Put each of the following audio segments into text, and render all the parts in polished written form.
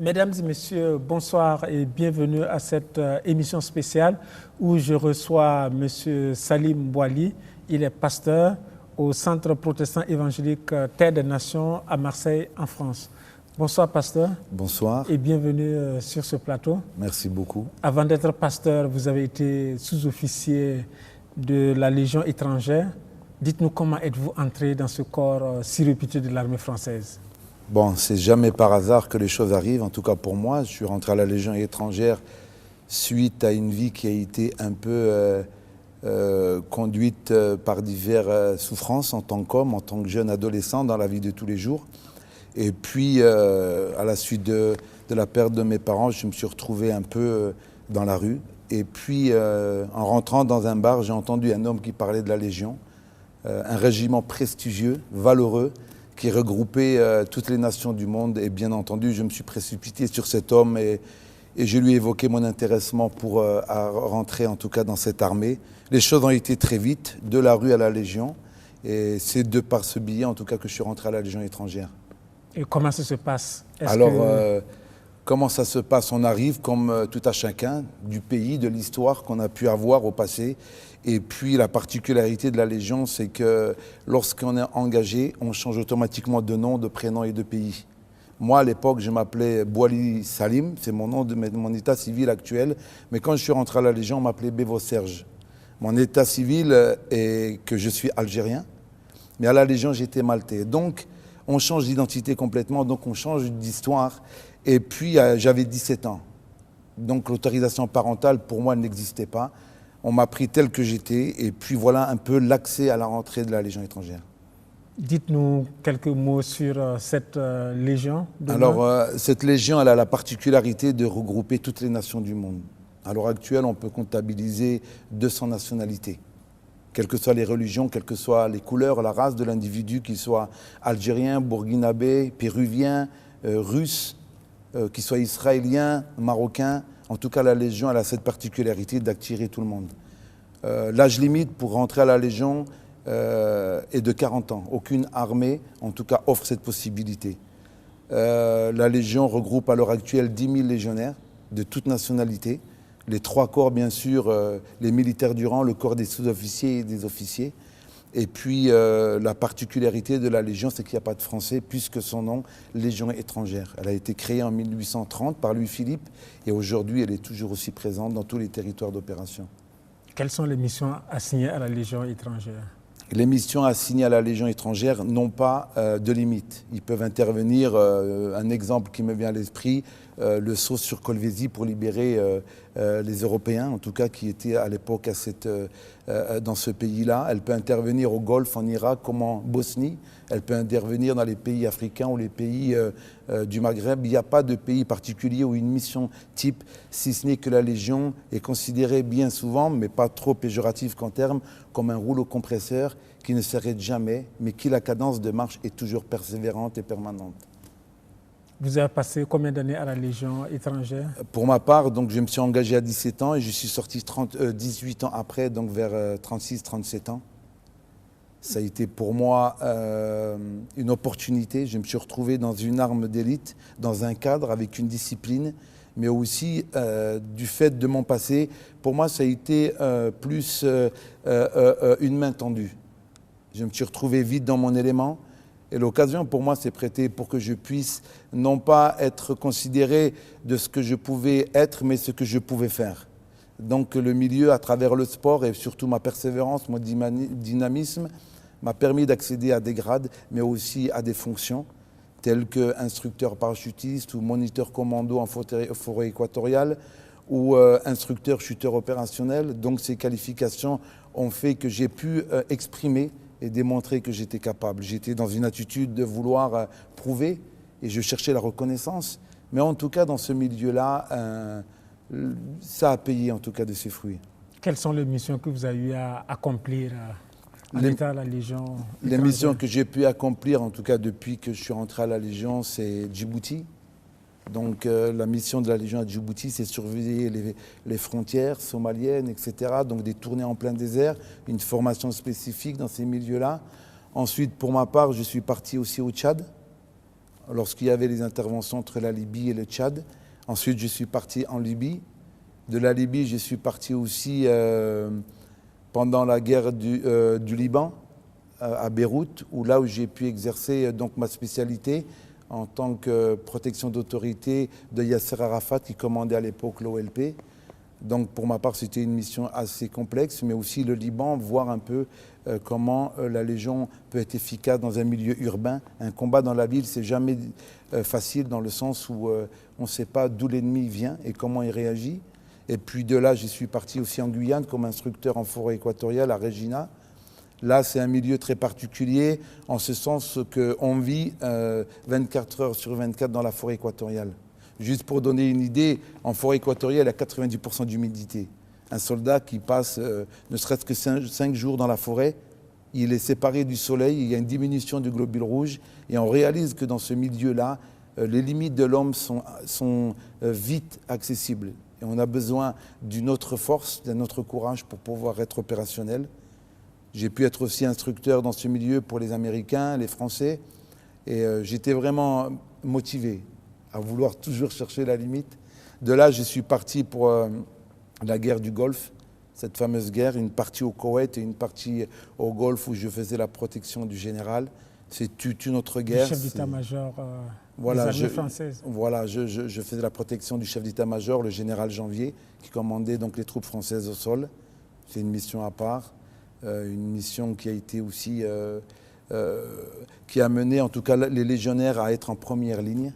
Mesdames et messieurs, bonsoir et bienvenue à cette émission spéciale où je reçois M. Salim Bouali. Il est pasteur au Centre protestant évangélique Terre des Nations à Marseille, en France. Bonsoir, pasteur. Bonsoir. Et bienvenue sur ce plateau. Merci beaucoup. Avant d'être pasteur, vous avez été sous-officier de la Légion étrangère. Dites-nous comment êtes-vous entré dans ce corps si réputé de l'armée française? Bon, c'est jamais par hasard que les choses arrivent, en tout cas pour moi. Je suis rentré à la Légion étrangère suite à une vie qui a été un peu conduite par diverses souffrances en tant qu'homme, en tant que jeune adolescent dans la vie de tous les jours. Et puis, à la suite de la perte de mes parents, je me suis retrouvé un peu dans la rue. Et puis, en rentrant dans un bar, j'ai entendu un homme qui parlait de la Légion, un régiment prestigieux, valeureux, qui regroupait toutes les nations du monde. Et bien entendu, je me suis précipité sur cet homme et je lui ai évoqué mon intéressement pour rentrer en tout cas dans cette armée. Les choses ont été très vite, de la rue à la Légion. Et c'est de par ce billet en tout cas que je suis rentré à la Légion étrangère. Et comment ça se passe? Comment ça se passe? On arrive comme tout à chacun du pays, de l'histoire qu'on a pu avoir au passé. Et puis la particularité de la Légion, c'est que lorsqu'on est engagé, on change automatiquement de nom, de prénom et de pays. Moi, à l'époque, je m'appelais Bouali Salim, c'est mon nom de mon état civil actuel. Mais quand je suis rentré à la Légion, on m'appelait Bevo Serge. Mon état civil est que je suis algérien, mais à la Légion, j'étais maltais. Donc, on change d'identité complètement, donc on change d'histoire. Et puis, j'avais 17 ans. Donc, l'autorisation parentale, pour moi, n'existait pas. On m'a pris tel que j'étais. Et puis, voilà un peu l'accès à la rentrée de la Légion étrangère. Dites-nous quelques mots sur cette Légion. Alors, cette Légion, elle a la particularité de regrouper toutes les nations du monde. À l'heure actuelle, on peut comptabiliser 200 nationalités. Quelles que soient les religions, quelles que soient les couleurs, la race de l'individu, qu'il soit algérien, burkinabé, péruvien, russe, qu'il soit israélien, marocain. En tout cas, la Légion elle a cette particularité d'attirer tout le monde. L'âge limite pour rentrer à la Légion est de 40 ans. Aucune armée, en tout cas, offre cette possibilité. La Légion regroupe à l'heure actuelle 10 000 légionnaires de toutes nationalités. Les 3 corps, bien sûr, les militaires du rang, le corps des sous-officiers et des officiers. Et puis, la particularité de la Légion, c'est qu'il n'y a pas de Français, puisque son nom, Légion étrangère. Elle a été créée en 1830 par Louis-Philippe, et aujourd'hui, elle est toujours aussi présente dans tous les territoires d'opération. Quelles sont les missions assignées à la Légion étrangère? Les missions assignées à la Légion étrangère n'ont pas de limite. Ils peuvent intervenir, un exemple qui me vient à l'esprit, le saut sur Colvézi pour libérer les Européens, en tout cas qui étaient à l'époque dans ce pays-là. Elle peut intervenir au Golfe, en Irak, comme en Bosnie. Elle peut intervenir dans les pays africains ou les pays du Maghreb. Il n'y a pas de pays particulier ou une mission type, si ce n'est que la Légion est considérée bien souvent, mais pas trop péjorative qu'en termes, comme un rouleau compresseur qui ne s'arrête jamais, mais qui la cadence de marche est toujours persévérante et permanente. Vous avez passé combien d'années à la Légion étrangère? Pour ma part, donc, je me suis engagé à 17 ans et je suis sorti 18 ans après, donc vers 36-37 ans. Ça a été pour moi une opportunité. Je me suis retrouvé dans une arme d'élite, dans un cadre avec une discipline, mais aussi du fait de mon passé. Pour moi, ça a été plus une main tendue. Je me suis retrouvé vite dans mon élément. Et l'occasion pour moi s'est prêtée pour que je puisse non pas être considéré de ce que je pouvais être, mais ce que je pouvais faire. Donc le milieu à travers le sport et surtout ma persévérance, mon dynamisme m'a permis d'accéder à des grades, mais aussi à des fonctions telles qu'instructeur parachutiste ou moniteur commando en forêt équatoriale ou instructeur chuteur opérationnel. Donc ces qualifications ont fait que j'ai pu exprimer et démontrer que j'étais capable. J'étais dans une attitude de vouloir prouver et je cherchais la reconnaissance. Mais en tout cas, dans ce milieu-là, ça a payé en tout cas de ses fruits. Quelles sont les missions que vous avez eu à accomplir en étant à la Légion étrangère? Les missions que j'ai pu accomplir, en tout cas depuis que je suis rentré à la Légion, c'est Djibouti. Donc la mission de la Légion à Djibouti, c'est surveiller les frontières somaliennes, etc. Donc des tournées en plein désert, une formation spécifique dans ces milieux-là. Ensuite, pour ma part, je suis parti aussi au Tchad, lorsqu'il y avait les interventions entre la Libye et le Tchad. Ensuite, je suis parti en Libye. De la Libye, je suis parti aussi pendant la guerre du Liban, à Beyrouth, où j'ai pu exercer donc ma spécialité en tant que protection d'autorité de Yasser Arafat, qui commandait à l'époque l'OLP. Donc pour ma part, c'était une mission assez complexe, mais aussi le Liban, voir un peu comment la Légion peut être efficace dans un milieu urbain. Un combat dans la ville, c'est jamais facile dans le sens où on ne sait pas d'où l'ennemi vient et comment il réagit. Et puis de là, je suis parti aussi en Guyane comme instructeur en forêt équatoriale à Regina. Là, c'est un milieu très particulier, en ce sens qu'on vit 24 heures sur 24 dans la forêt équatoriale. Juste pour donner une idée, en forêt équatoriale, il y a 90% d'humidité. Un soldat qui passe ne serait-ce que 5 jours dans la forêt, il est séparé du soleil, il y a une diminution du globule rouge, et on réalise que dans ce milieu-là, les limites de l'homme sont vite accessibles. Et on a besoin d'une autre force, d'un autre courage pour pouvoir être opérationnel. J'ai pu être aussi instructeur dans ce milieu pour les Américains, les Français, et j'étais vraiment motivé à vouloir toujours chercher la limite. De là, je suis parti pour la guerre du Golfe, cette fameuse guerre, une partie au Koweït et une partie au Golfe où je faisais la protection du général. C'est une autre guerre. Le chef d'état-major des armées françaises. Voilà, je faisais la protection du chef d'état-major, le général Janvier, qui commandait donc les troupes françaises au sol. C'est une mission à part. Une mission qui a été aussi, qui a mené en tout cas les légionnaires à être en première ligne.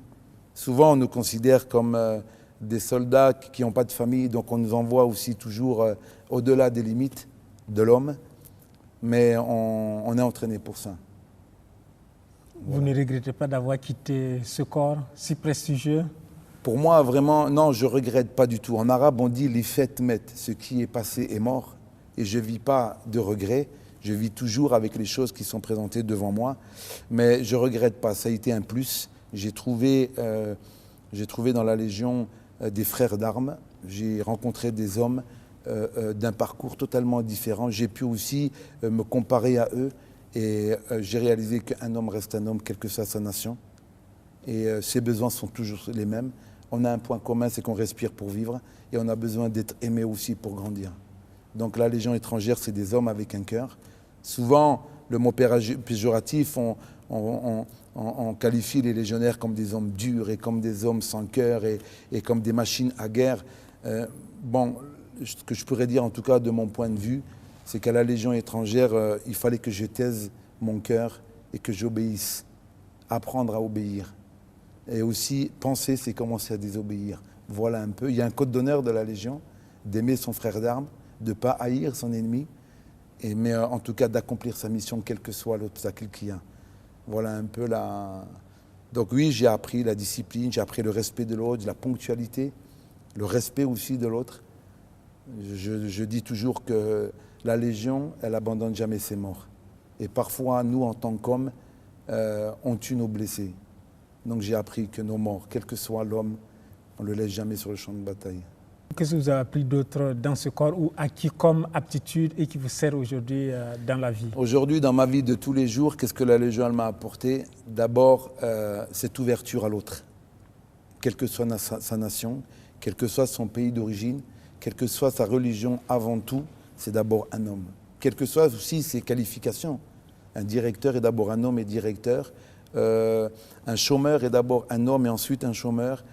Souvent on nous considère comme des soldats qui n'ont pas de famille, donc on nous envoie aussi toujours au-delà des limites de l'homme, mais on est entraîné pour ça. Vous ne regrettez pas d'avoir quitté ce corps si prestigieux? Pour moi, vraiment, non, je ne regrette pas du tout. En arabe, on dit « li fait met », ce qui est passé est mort. Et je ne vis pas de regrets, je vis toujours avec les choses qui sont présentées devant moi. Mais je ne regrette pas, ça a été un plus. J'ai trouvé dans la Légion des frères d'armes, j'ai rencontré des hommes d'un parcours totalement différent. J'ai pu aussi me comparer à eux et j'ai réalisé qu'un homme reste un homme, quelle que soit sa nation. Et ses besoins sont toujours les mêmes. On a un point commun, c'est qu'on respire pour vivre et on a besoin d'être aimé aussi pour grandir. Donc la Légion étrangère, c'est des hommes avec un cœur. Souvent, le mot péjoratif, on qualifie les légionnaires comme des hommes durs et comme des hommes sans cœur et comme des machines à guerre. Ce que je pourrais dire en tout cas de mon point de vue, c'est qu'à la Légion étrangère, il fallait que je taise mon cœur et que j'obéisse. Apprendre à obéir. Et aussi, penser, c'est commencer à désobéir. Voilà un peu. Il y a un code d'honneur de la Légion, d'aimer son frère d'armes, de ne pas haïr son ennemi, mais en tout cas d'accomplir sa mission, quel que soit l'obstacle qu'il y a. Voilà un peu la... Donc oui, j'ai appris la discipline, j'ai appris le respect de l'autre, la ponctualité, le respect aussi de l'autre. Je dis toujours que la Légion, elle n'abandonne jamais ses morts. Et parfois, nous, en tant qu'hommes, on tue nos blessés. Donc j'ai appris que nos morts, quel que soit l'homme, on ne le laisse jamais sur le champ de bataille. Qu'est-ce que vous avez appris d'autre dans ce corps ou acquis comme aptitude et qui vous sert aujourd'hui dans la vie? Aujourd'hui, dans ma vie de tous les jours, qu'est-ce que la Légion m'a apporté? D'abord, cette ouverture à l'autre. Quelle que soit sa nation, quel que soit son pays d'origine, quelle que soit sa religion, avant tout, c'est d'abord un homme. Quelles que soient aussi ses qualifications. Un directeur est d'abord un homme et directeur. Un chômeur est d'abord un homme et ensuite un chômeur.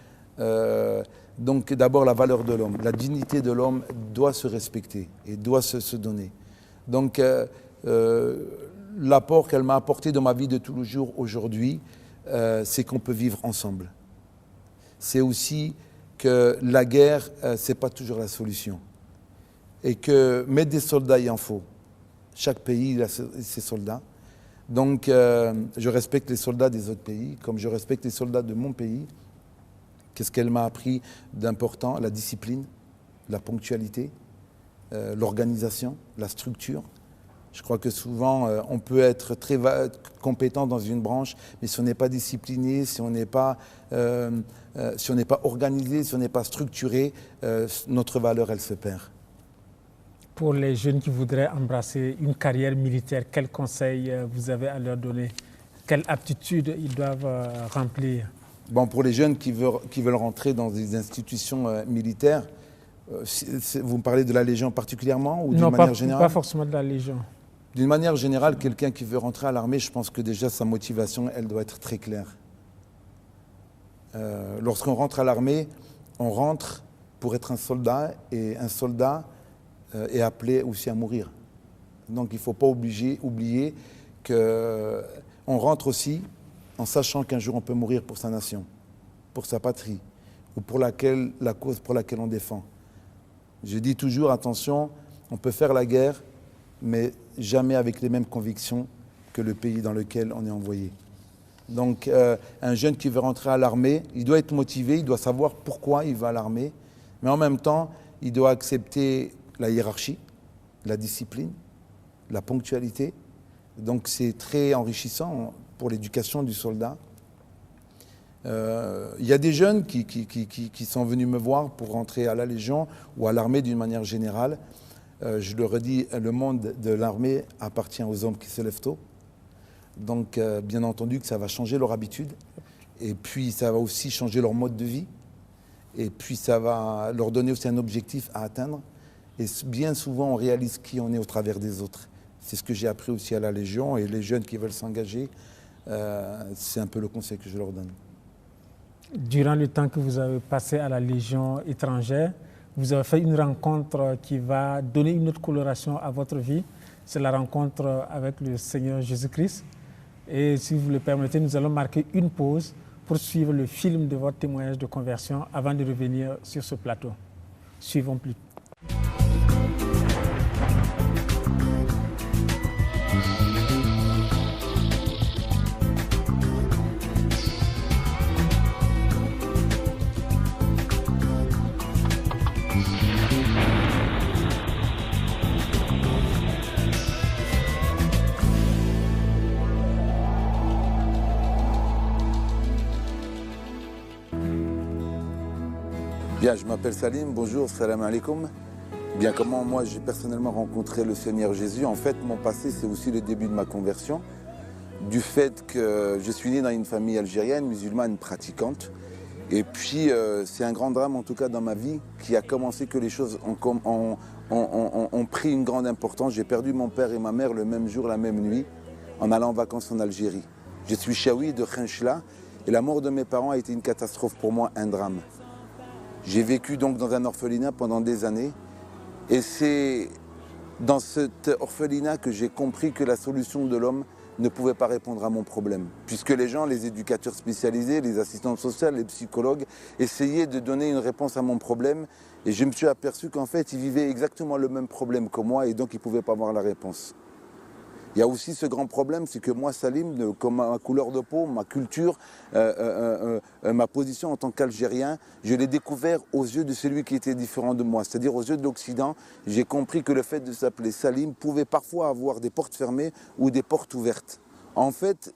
Donc d'abord la valeur de l'homme, la dignité de l'homme doit se respecter et doit se donner. Donc l'apport qu'elle m'a apporté dans ma vie de tous les jours aujourd'hui, c'est qu'on peut vivre ensemble. C'est aussi que la guerre, c'est pas toujours la solution. Et que mettre des soldats, il en faut. Chaque pays a ses soldats. Donc je respecte les soldats des autres pays, comme je respecte les soldats de mon pays. Qu'est-ce qu'elle m'a appris d'important? La discipline, la ponctualité, l'organisation, la structure. Je crois que souvent, on peut être très compétent dans une branche, mais si on n'est pas discipliné, si on n'est pas organisé, si on n'est pas structuré, notre valeur, elle se perd. Pour les jeunes qui voudraient embrasser une carrière militaire, quels conseils vous avez à leur donner? quelles aptitudes ils doivent remplir? Bon, pour les jeunes qui veulent rentrer dans des institutions militaires, vous me parlez de la Légion particulièrement ou d'une manière générale? Non, pas forcément de la Légion. D'une manière générale, quelqu'un qui veut rentrer à l'armée, je pense que déjà sa motivation, elle doit être très claire. Lorsqu'on rentre à l'armée, on rentre pour être un soldat, et un soldat est appelé aussi à mourir. Donc il ne faut pas oublier qu'on rentre aussi en sachant qu'un jour on peut mourir pour sa nation, pour sa patrie, ou pour la cause pour laquelle on défend. Je dis toujours, attention, on peut faire la guerre, mais jamais avec les mêmes convictions que le pays dans lequel on est envoyé. Donc un jeune qui veut rentrer à l'armée, il doit être motivé, il doit savoir pourquoi il va à l'armée, mais en même temps, il doit accepter la hiérarchie, la discipline, la ponctualité. Donc c'est très enrichissant pour l'éducation du soldat. Il y a des jeunes qui sont venus me voir pour rentrer à la Légion ou à l'armée d'une manière générale. Je le redis, le monde de l'armée appartient aux hommes qui se lèvent tôt. Donc bien entendu que ça va changer leur habitude. Et puis ça va aussi changer leur mode de vie. Et puis ça va leur donner aussi un objectif à atteindre. Et bien souvent on réalise qui on est au travers des autres. C'est ce que j'ai appris aussi à la Légion. Et les jeunes qui veulent s'engager, c'est un peu le conseil que je leur donne. Durant le temps que vous avez passé à la Légion étrangère, vous avez fait une rencontre qui va donner une autre coloration à votre vie. C'est la rencontre avec le Seigneur Jésus-Christ. Et si vous le permettez, nous allons marquer une pause pour suivre le film de votre témoignage de conversion avant de revenir sur ce plateau. Suivons plus. Bien, je m'appelle Salim, bonjour, salam alaikum. Bien, comment moi j'ai personnellement rencontré le Seigneur Jésus? En fait, mon passé, c'est aussi le début de ma conversion. Du fait que je suis né dans une famille algérienne, musulmane, pratiquante. Et puis, c'est un grand drame, en tout cas dans ma vie, qui a commencé que les choses ont pris une grande importance. J'ai perdu mon père et ma mère le même jour, la même nuit, en allant en vacances en Algérie. Je suis chaoui de Khenchla, et la mort de mes parents a été une catastrophe pour moi, un drame. J'ai vécu donc dans un orphelinat pendant des années, et c'est dans cet orphelinat que j'ai compris que la solution de l'homme ne pouvait pas répondre à mon problème. Puisque les gens, les éducateurs spécialisés, les assistantes sociales, les psychologues, essayaient de donner une réponse à mon problème, et je me suis aperçu qu'en fait, ils vivaient exactement le même problème que moi, et donc ils ne pouvaient pas avoir la réponse. Il y a aussi ce grand problème, c'est que moi, Salim, comme ma couleur de peau, ma culture, ma position en tant qu'Algérien, je l'ai découvert aux yeux de celui qui était différent de moi. C'est-à-dire aux yeux de l'Occident, j'ai compris que le fait de s'appeler Salim pouvait parfois avoir des portes fermées ou des portes ouvertes. En fait,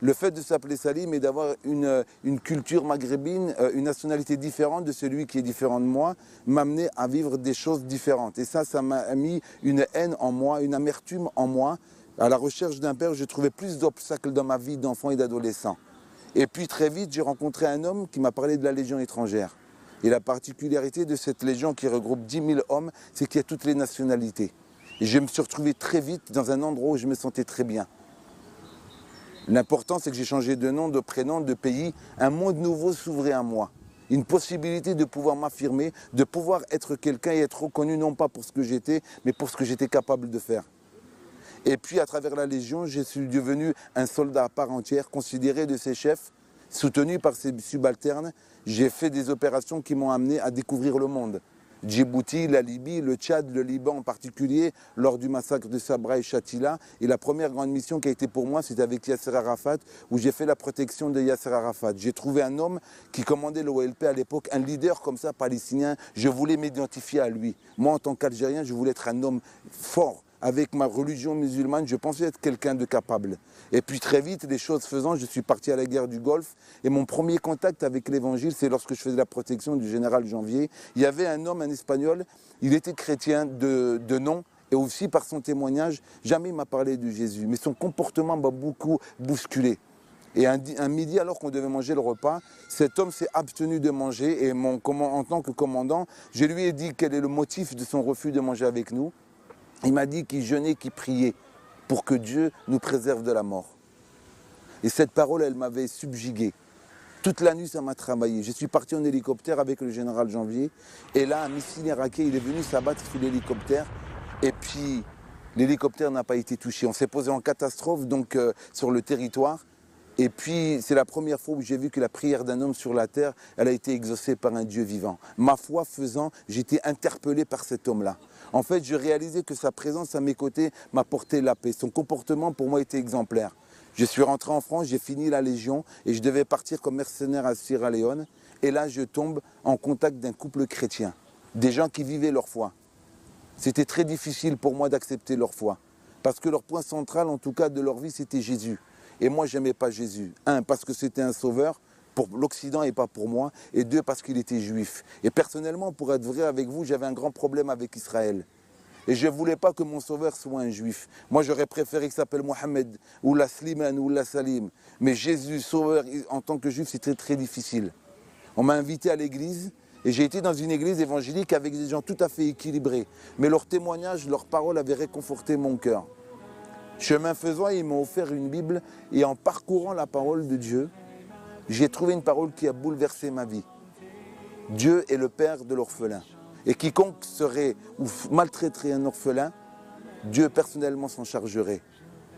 le fait de s'appeler Salim et d'avoir une culture maghrébine, une nationalité différente de celui qui est différent de moi, m'amenait à vivre des choses différentes. Et ça m'a mis une haine en moi, une amertume en moi. À la recherche d'un père, je trouvais plus d'obstacles dans ma vie d'enfant et d'adolescent. Et puis très vite, j'ai rencontré un homme qui m'a parlé de la Légion étrangère. Et la particularité de cette Légion qui regroupe 10 000 hommes, c'est qu'il y a toutes les nationalités. Et je me suis retrouvé très vite dans un endroit où je me sentais très bien. L'important, c'est que j'ai changé de nom, de prénom, de pays. Un monde nouveau s'ouvrait à moi. Une possibilité de pouvoir m'affirmer, de pouvoir être quelqu'un et être reconnu non pas pour ce que j'étais, mais pour ce que j'étais capable de faire. Et puis, à travers la Légion, je suis devenu un soldat à part entière, considéré de ses chefs, soutenu par ses subalternes. J'ai fait des opérations qui m'ont amené à découvrir le monde. Djibouti, la Libye, le Tchad, le Liban en particulier, lors du massacre de Sabra et Shatila. Et la première grande mission qui a été pour moi, c'était avec Yasser Arafat, où j'ai fait la protection de Yasser Arafat. J'ai trouvé un homme qui commandait l'OLP à l'époque, un leader comme ça, palestinien. Je voulais m'identifier à lui. Moi, en tant qu'Algérien, je voulais être un homme fort. Avec ma religion musulmane, je pensais être quelqu'un de capable. Et puis très vite, les choses faisant, je suis parti à la guerre du Golfe. Et mon premier contact avec l'évangile, c'est lorsque je faisais la protection du général Janvier. Il y avait un homme, un Espagnol, il était chrétien de nom Et aussi par son témoignage, jamais il m'a parlé de Jésus. Mais son comportement m'a beaucoup bousculé. Et un midi, alors qu'on devait manger le repas, cet homme s'est abstenu de manger. Et en tant que commandant, je lui ai dit quel est le motif de son refus de manger avec nous. Il m'a dit qu'il jeûnait, qu'il priait pour que Dieu nous préserve de la mort. Et cette parole, elle m'avait subjugué. Toute la nuit, ça m'a travaillé. Je suis parti en hélicoptère avec le général Janvier. Et là, un missile irakien, il est venu s'abattre sur l'hélicoptère. Et puis, l'hélicoptère n'a pas été touché. On s'est posé en catastrophe donc, sur le territoire. Et puis, c'est la première fois où j'ai vu que la prière d'un homme sur la terre, elle a été exaucée par un Dieu vivant. Ma foi faisant, j'étais interpellé par cet homme-là. En fait, je réalisais que sa présence à mes côtés m'apportait la paix. Son comportement, pour moi, était exemplaire. Je suis rentré en France, j'ai fini la Légion et je devais partir comme mercenaire à Sierra Leone. Et là, je tombe en contact d'un couple chrétien, des gens qui vivaient leur foi. C'était très difficile pour moi d'accepter leur foi. Parce que leur point central, en tout cas, de leur vie, c'était Jésus. Et moi, je n'aimais pas Jésus. Un, parce que c'était un sauveur pour l'Occident et pas pour moi. Et deux, parce qu'il était juif. Et personnellement, pour être vrai avec vous, j'avais un grand problème avec Israël. Et je ne voulais pas que mon sauveur soit un juif. Moi, j'aurais préféré qu'il s'appelle Mohamed, ou la Slimane, ou la Salim. Mais Jésus, sauveur, en tant que juif, c'était très difficile. On m'a invité à l'église. Et j'ai été dans une église évangélique avec des gens tout à fait équilibrés. Mais leurs témoignages, leurs paroles avaient réconforté mon cœur. Chemin faisant, ils m'ont offert une Bible et en parcourant la parole de Dieu, j'ai trouvé une parole qui a bouleversé ma vie. Dieu est le père de l'orphelin. Et quiconque serait ou maltraiterait un orphelin, Dieu personnellement s'en chargerait.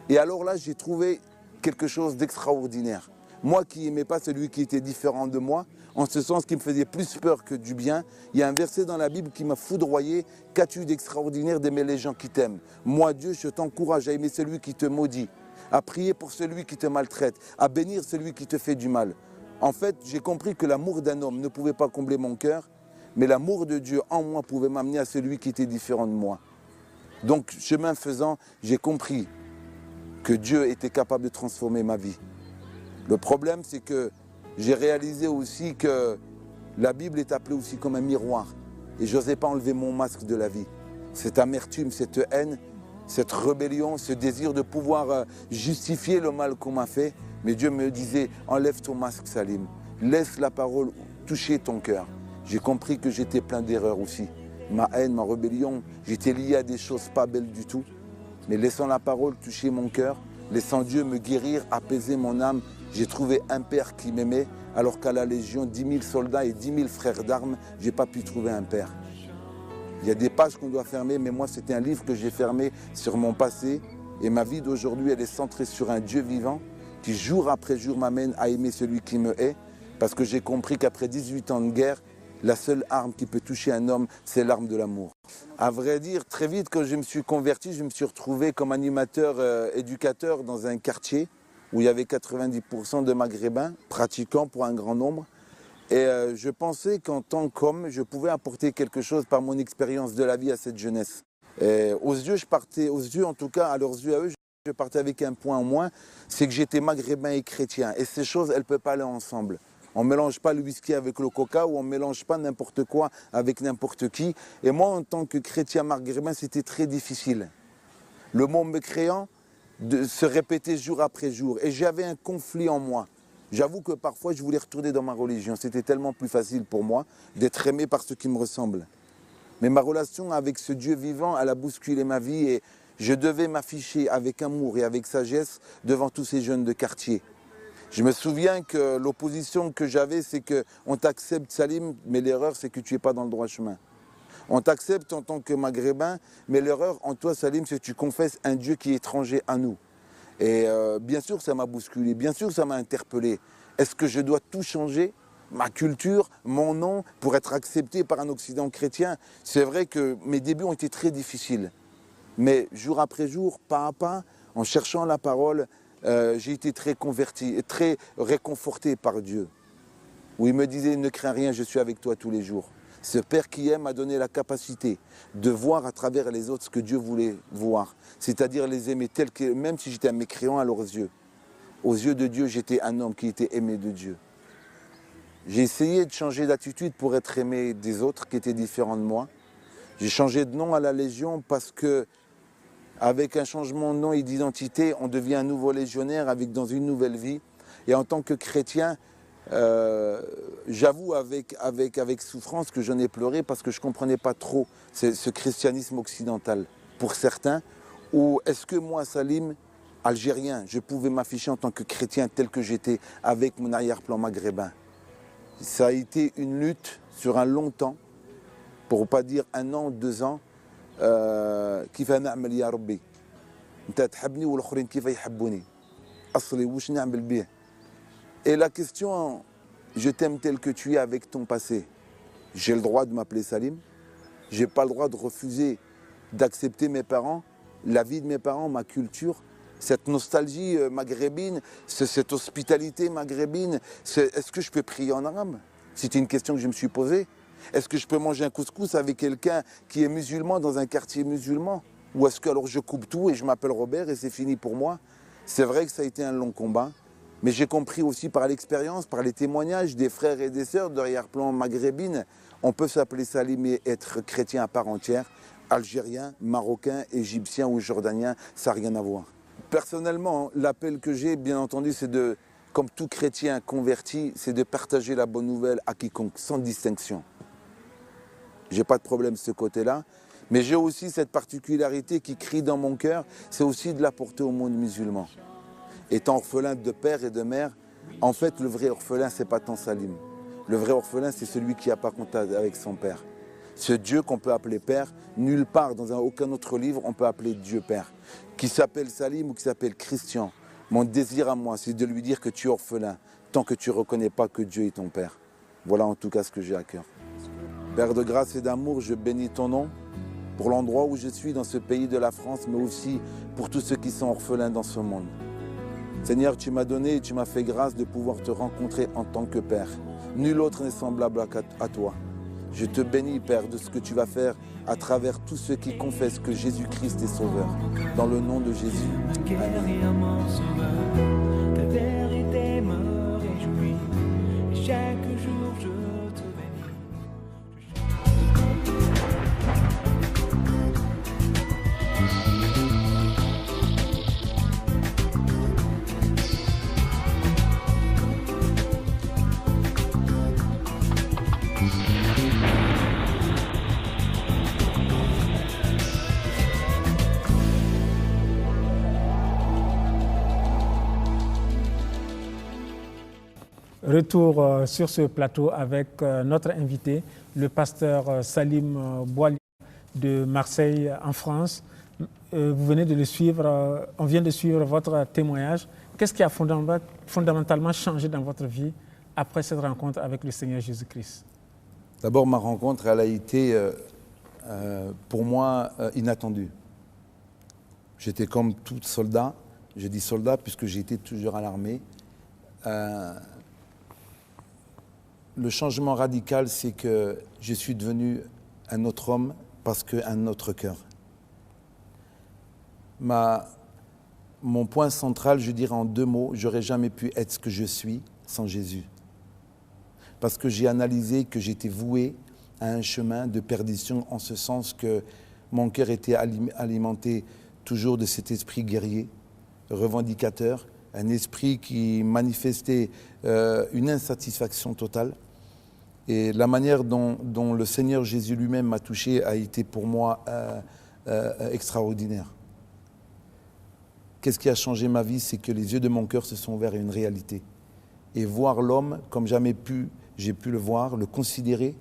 Et alors là, j'ai trouvé quelque chose d'extraordinaire. Moi qui n'aimais pas celui qui était différent de moi, en ce sens qui me faisait plus peur que du bien, il y a un verset dans la Bible qui m'a foudroyé. Qu'as-tu d'extraordinaire d'aimer les gens qui t'aiment? Moi, Dieu, je t'encourage à aimer celui qui te maudit, à prier pour celui qui te maltraite, à bénir celui qui te fait du mal. En fait, j'ai compris que l'amour d'un homme ne pouvait pas combler mon cœur, mais l'amour de Dieu en moi pouvait m'amener à celui qui était différent de moi. Donc, chemin faisant, j'ai compris que Dieu était capable de transformer ma vie. Le problème, c'est que j'ai réalisé aussi que la Bible est appelée aussi comme un miroir. Et je n'osais pas enlever mon masque de la vie. Cette amertume, cette haine, cette rébellion, ce désir de pouvoir justifier le mal qu'on m'a fait. Mais Dieu me disait, enlève ton masque, Salim. Laisse la parole toucher ton cœur. J'ai compris que j'étais plein d'erreurs aussi. Ma haine, ma rébellion, j'étais lié à des choses pas belles du tout. Mais laissant la parole toucher mon cœur, laissant Dieu me guérir, apaiser mon âme, j'ai trouvé un père qui m'aimait, alors qu'à la Légion, 10 000 soldats et 10 000 frères d'armes, je n'ai pas pu trouver un père. Il y a des pages qu'on doit fermer, mais moi, c'était un livre que j'ai fermé sur mon passé. Et ma vie d'aujourd'hui, elle est centrée sur un Dieu vivant qui, jour après jour, m'amène à aimer celui qui me hait. Parce que j'ai compris qu'après 18 ans de guerre, la seule arme qui peut toucher un homme, c'est l'arme de l'amour. À vrai dire, très vite, quand je me suis converti, je me suis retrouvé comme animateur, éducateur dans un quartier où il y avait 90% de Maghrébins, pratiquants pour un grand nombre. Et je pensais qu'en tant qu'homme, je pouvais apporter quelque chose par mon expérience de la vie à cette jeunesse. Et aux yeux en tout cas, à leurs yeux à eux, je partais avec un point en moins, c'est que j'étais maghrébin et chrétien. Et ces choses, elles ne peuvent pas aller ensemble. On ne mélange pas le whisky avec le coca ou on ne mélange pas n'importe quoi avec n'importe qui. Et moi, en tant que chrétien maghrébin, c'était très difficile. Le mot mécréant se répétait jour après jour. Et j'avais un conflit en moi. J'avoue que parfois, je voulais retourner dans ma religion. C'était tellement plus facile pour moi d'être aimé par ceux qui me ressemblent. Mais ma relation avec ce Dieu vivant, elle a bousculé ma vie et je devais m'afficher avec amour et avec sagesse devant tous ces jeunes de quartier. Je me souviens que l'opposition que j'avais, c'est qu'on t'accepte, Salim, mais l'erreur, c'est que tu n'es pas dans le droit chemin. On t'accepte en tant que maghrébin, mais l'erreur en toi, Salim, c'est que tu confesses un Dieu qui est étranger à nous. Et bien sûr, ça m'a bousculé, bien sûr, ça m'a interpellé. Est-ce que je dois tout changer ? Ma culture, mon nom, pour être accepté par un Occident chrétien? C'est vrai que mes débuts ont été très difficiles. Mais jour après jour, pas à pas, en cherchant la parole, j'ai été très converti et très réconforté par Dieu. Où il me disait, ne crains rien, je suis avec toi tous les jours. Ce Père qui aime m'a donné la capacité de voir à travers les autres ce que Dieu voulait voir. C'est-à-dire les aimer tels que, même si j'étais un mécréant à leurs yeux. Aux yeux de Dieu, j'étais un homme qui était aimé de Dieu. J'ai essayé de changer d'attitude pour être aimé des autres qui étaient différents de moi. J'ai changé de nom à la Légion parce que, avec un changement de nom et d'identité, on devient un nouveau légionnaire dans une nouvelle vie. Et en tant que chrétien, j'avoue avec souffrance que j'en ai pleuré parce que je ne comprenais pas trop ce christianisme occidental. Pour certains, ou est-ce que moi, Salim, algérien, je pouvais m'afficher en tant que chrétien tel que j'étais avec mon arrière-plan maghrébin? Ça a été une lutte sur un long temps, pour ne pas dire 1 an, 2 ans. كيف نعمل يا ربي انت تحبني والاخرين كيف يحبوني اصلي واش نعمل به. Et la question, je t'aime tel que tu es avec ton passé. J'ai le droit de m'appeler Salim. Je n'ai pas le droit de refuser d'accepter mes parents, la vie de mes parents, ma culture, cette nostalgie maghrébine, cette hospitalité maghrébine. Est-ce que je peux prier en arabe? C'est une question que je me suis posée. Est-ce que je peux manger un couscous avec quelqu'un qui est musulman dans un quartier musulman? Ou est-ce que alors je coupe tout et je m'appelle Robert et c'est fini pour moi? C'est vrai que ça a été un long combat. Mais j'ai compris aussi par l'expérience, par les témoignages des frères et des sœurs d'arrière-plan maghrébine, on peut s'appeler Salim et être chrétien à part entière, algérien, marocain, égyptien ou jordanien, ça n'a rien à voir. Personnellement, l'appel que j'ai, bien entendu, c'est de, comme tout chrétien converti, c'est de partager la bonne nouvelle à quiconque, sans distinction. J'ai pas de problème de ce côté-là, mais j'ai aussi cette particularité qui crie dans mon cœur, c'est aussi de l'apporter au monde musulman. Étant orphelin de père et de mère, en fait, le vrai orphelin, c'est pas tant Salim. Le vrai orphelin, c'est celui qui n'a pas contact avec son père. Ce Dieu qu'on peut appeler père, nulle part, dans aucun autre livre, on peut appeler Dieu père. Qui s'appelle Salim ou qui s'appelle Christian. Mon désir à moi, c'est de lui dire que tu es orphelin, tant que tu ne reconnais pas que Dieu est ton père. Voilà en tout cas ce que j'ai à cœur. Père de grâce et d'amour, je bénis ton nom pour l'endroit où je suis dans ce pays de la France, mais aussi pour tous ceux qui sont orphelins dans ce monde. Seigneur, tu m'as donné et tu m'as fait grâce de pouvoir te rencontrer en tant que Père. Nul autre n'est semblable à toi. Je te bénis, Père, de ce que tu vas faire à travers tous ceux qui confessent que Jésus-Christ est Sauveur. Dans le nom de Jésus. Amen. Ta vérité me réjouit. Chaque jour je te bénis. Retour sur ce plateau avec notre invité, le pasteur Salim Bouali de Marseille en France. Vous venez de le suivre, on vient de suivre votre témoignage. Qu'est-ce qui a fondamentalement changé dans votre vie après cette rencontre avec le Seigneur Jésus-Christ? D'abord, ma rencontre, elle a été pour moi inattendue. J'étais comme tout soldat, je dis soldat puisque j'étais toujours à l'armée. Le changement radical, c'est que je suis devenu un autre homme parce qu'un autre cœur. Mon point central, je dirais en 2 mots, j'aurais jamais pu être ce que je suis sans Jésus. Parce que j'ai analysé que j'étais voué à un chemin de perdition en ce sens que mon cœur était alimenté toujours de cet esprit guerrier, revendicateur, un esprit qui manifestait une insatisfaction totale. Et la manière dont le Seigneur Jésus lui-même m'a touché a été pour moi extraordinaire. Qu'est-ce qui a changé ma vie? C'est que les yeux de mon cœur se sont ouverts à une réalité. Et voir l'homme comme jamais j'ai pu le voir, le considérer,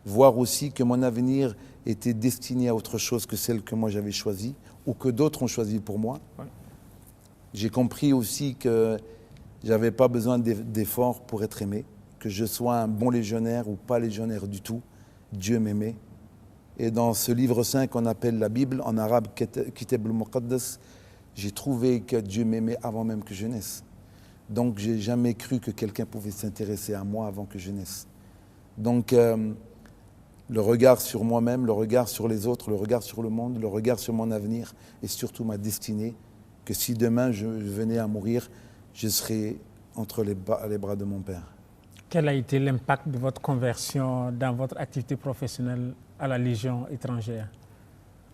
voir aussi que mon avenir était destiné à autre chose que celle que moi j'avais choisie ou que d'autres ont choisi pour moi. Ouais. J'ai compris aussi que je n'avais pas besoin d'efforts pour être aimé, que je sois un bon légionnaire ou pas légionnaire du tout, Dieu m'aimait. Et dans ce livre saint qu'on appelle la Bible, en arabe Kitab al-Muqaddas, j'ai trouvé que Dieu m'aimait avant même que je naisse. Donc je n'ai jamais cru que quelqu'un pouvait s'intéresser à moi avant que je naisse. Donc le regard sur moi-même, le regard sur les autres, le regard sur le monde, le regard sur mon avenir et surtout ma destinée, que si demain je venais à mourir, je serais entre les bras de mon Père. Quel a été l'impact de votre conversion dans votre activité professionnelle à la Légion étrangère?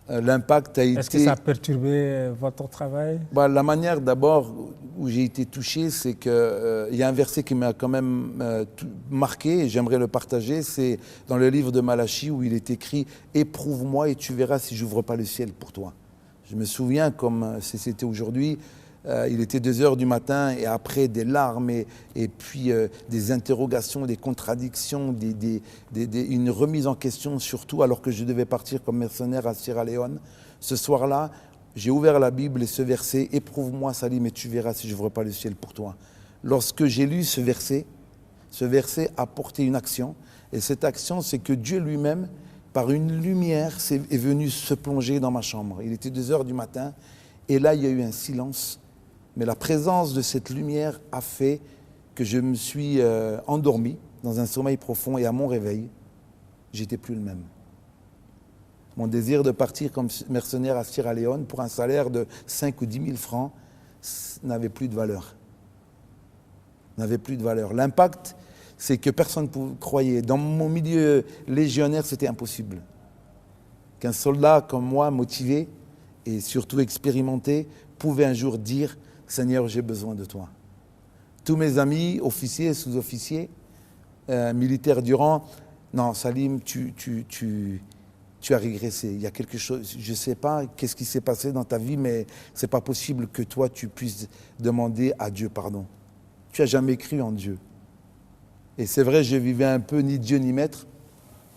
L'impact a été... Est-ce que ça a perturbé votre travail? La manière d'abord où j'ai été touché, c'est qu'il y a un verset qui m'a quand même marqué et j'aimerais le partager. C'est dans le livre de Malachie où il est écrit « Éprouve-moi et tu verras si j'ouvre pas le ciel pour toi ». Je me souviens comme si c'était aujourd'hui, il était 2h du matin et après des larmes et puis des interrogations, des contradictions, une remise en question surtout alors que je devais partir comme mercenaire à Sierra Leone. Ce soir-là, j'ai ouvert la Bible et ce verset « Éprouve-moi Salim et tu verras si je n'ouvre pas le ciel pour toi ». Lorsque j'ai lu ce verset a porté une action et cette action c'est que Dieu lui-même, par une lumière, est venu se plonger dans ma chambre. Il était 2h du matin et là il y a eu un silence. Mais la présence de cette lumière a fait que je me suis endormi dans un sommeil profond et à mon réveil, j'étais plus le même. Mon désir de partir comme mercenaire à Sierra Leone pour un salaire de 5 ou 10 000 francs n'avait plus de valeur. L'impact, c'est que personne ne croyait. Dans mon milieu légionnaire, c'était impossible. Qu'un soldat comme moi, motivé et surtout expérimenté, pouvait un jour dire « Seigneur, j'ai besoin de toi ». Tous mes amis, officiers, sous-officiers, militaires du rang, « Non, Salim, tu as régressé. Il y a quelque chose, je ne sais pas qu'est-ce qui s'est passé dans ta vie, mais ce n'est pas possible que toi, tu puisses demander à Dieu pardon. Tu n'as jamais cru en Dieu. » Et c'est vrai, je vivais un peu ni Dieu ni maître.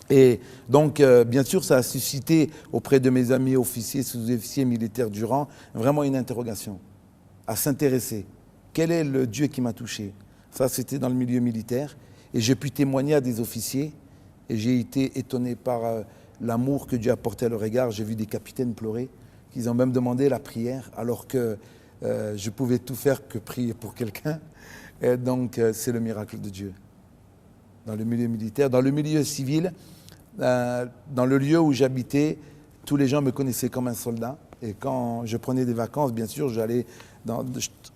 Et donc, bien sûr, ça a suscité auprès de mes amis officiers, sous-officiers, militaires du rang, vraiment une interrogation, à s'intéresser. Quel est le Dieu qui m'a touché? Ça, c'était dans le milieu militaire. Et j'ai pu témoigner à des officiers. Et j'ai été étonné par l'amour que Dieu a porté à leur égard. J'ai vu des capitaines pleurer, qu'ils ont même demandé la prière, alors que je pouvais tout faire que prier pour quelqu'un. Et donc, c'est le miracle de Dieu. Dans le milieu militaire, dans le milieu civil, dans le lieu où j'habitais, tous les gens me connaissaient comme un soldat. Et quand je prenais des vacances, bien sûr, j'allais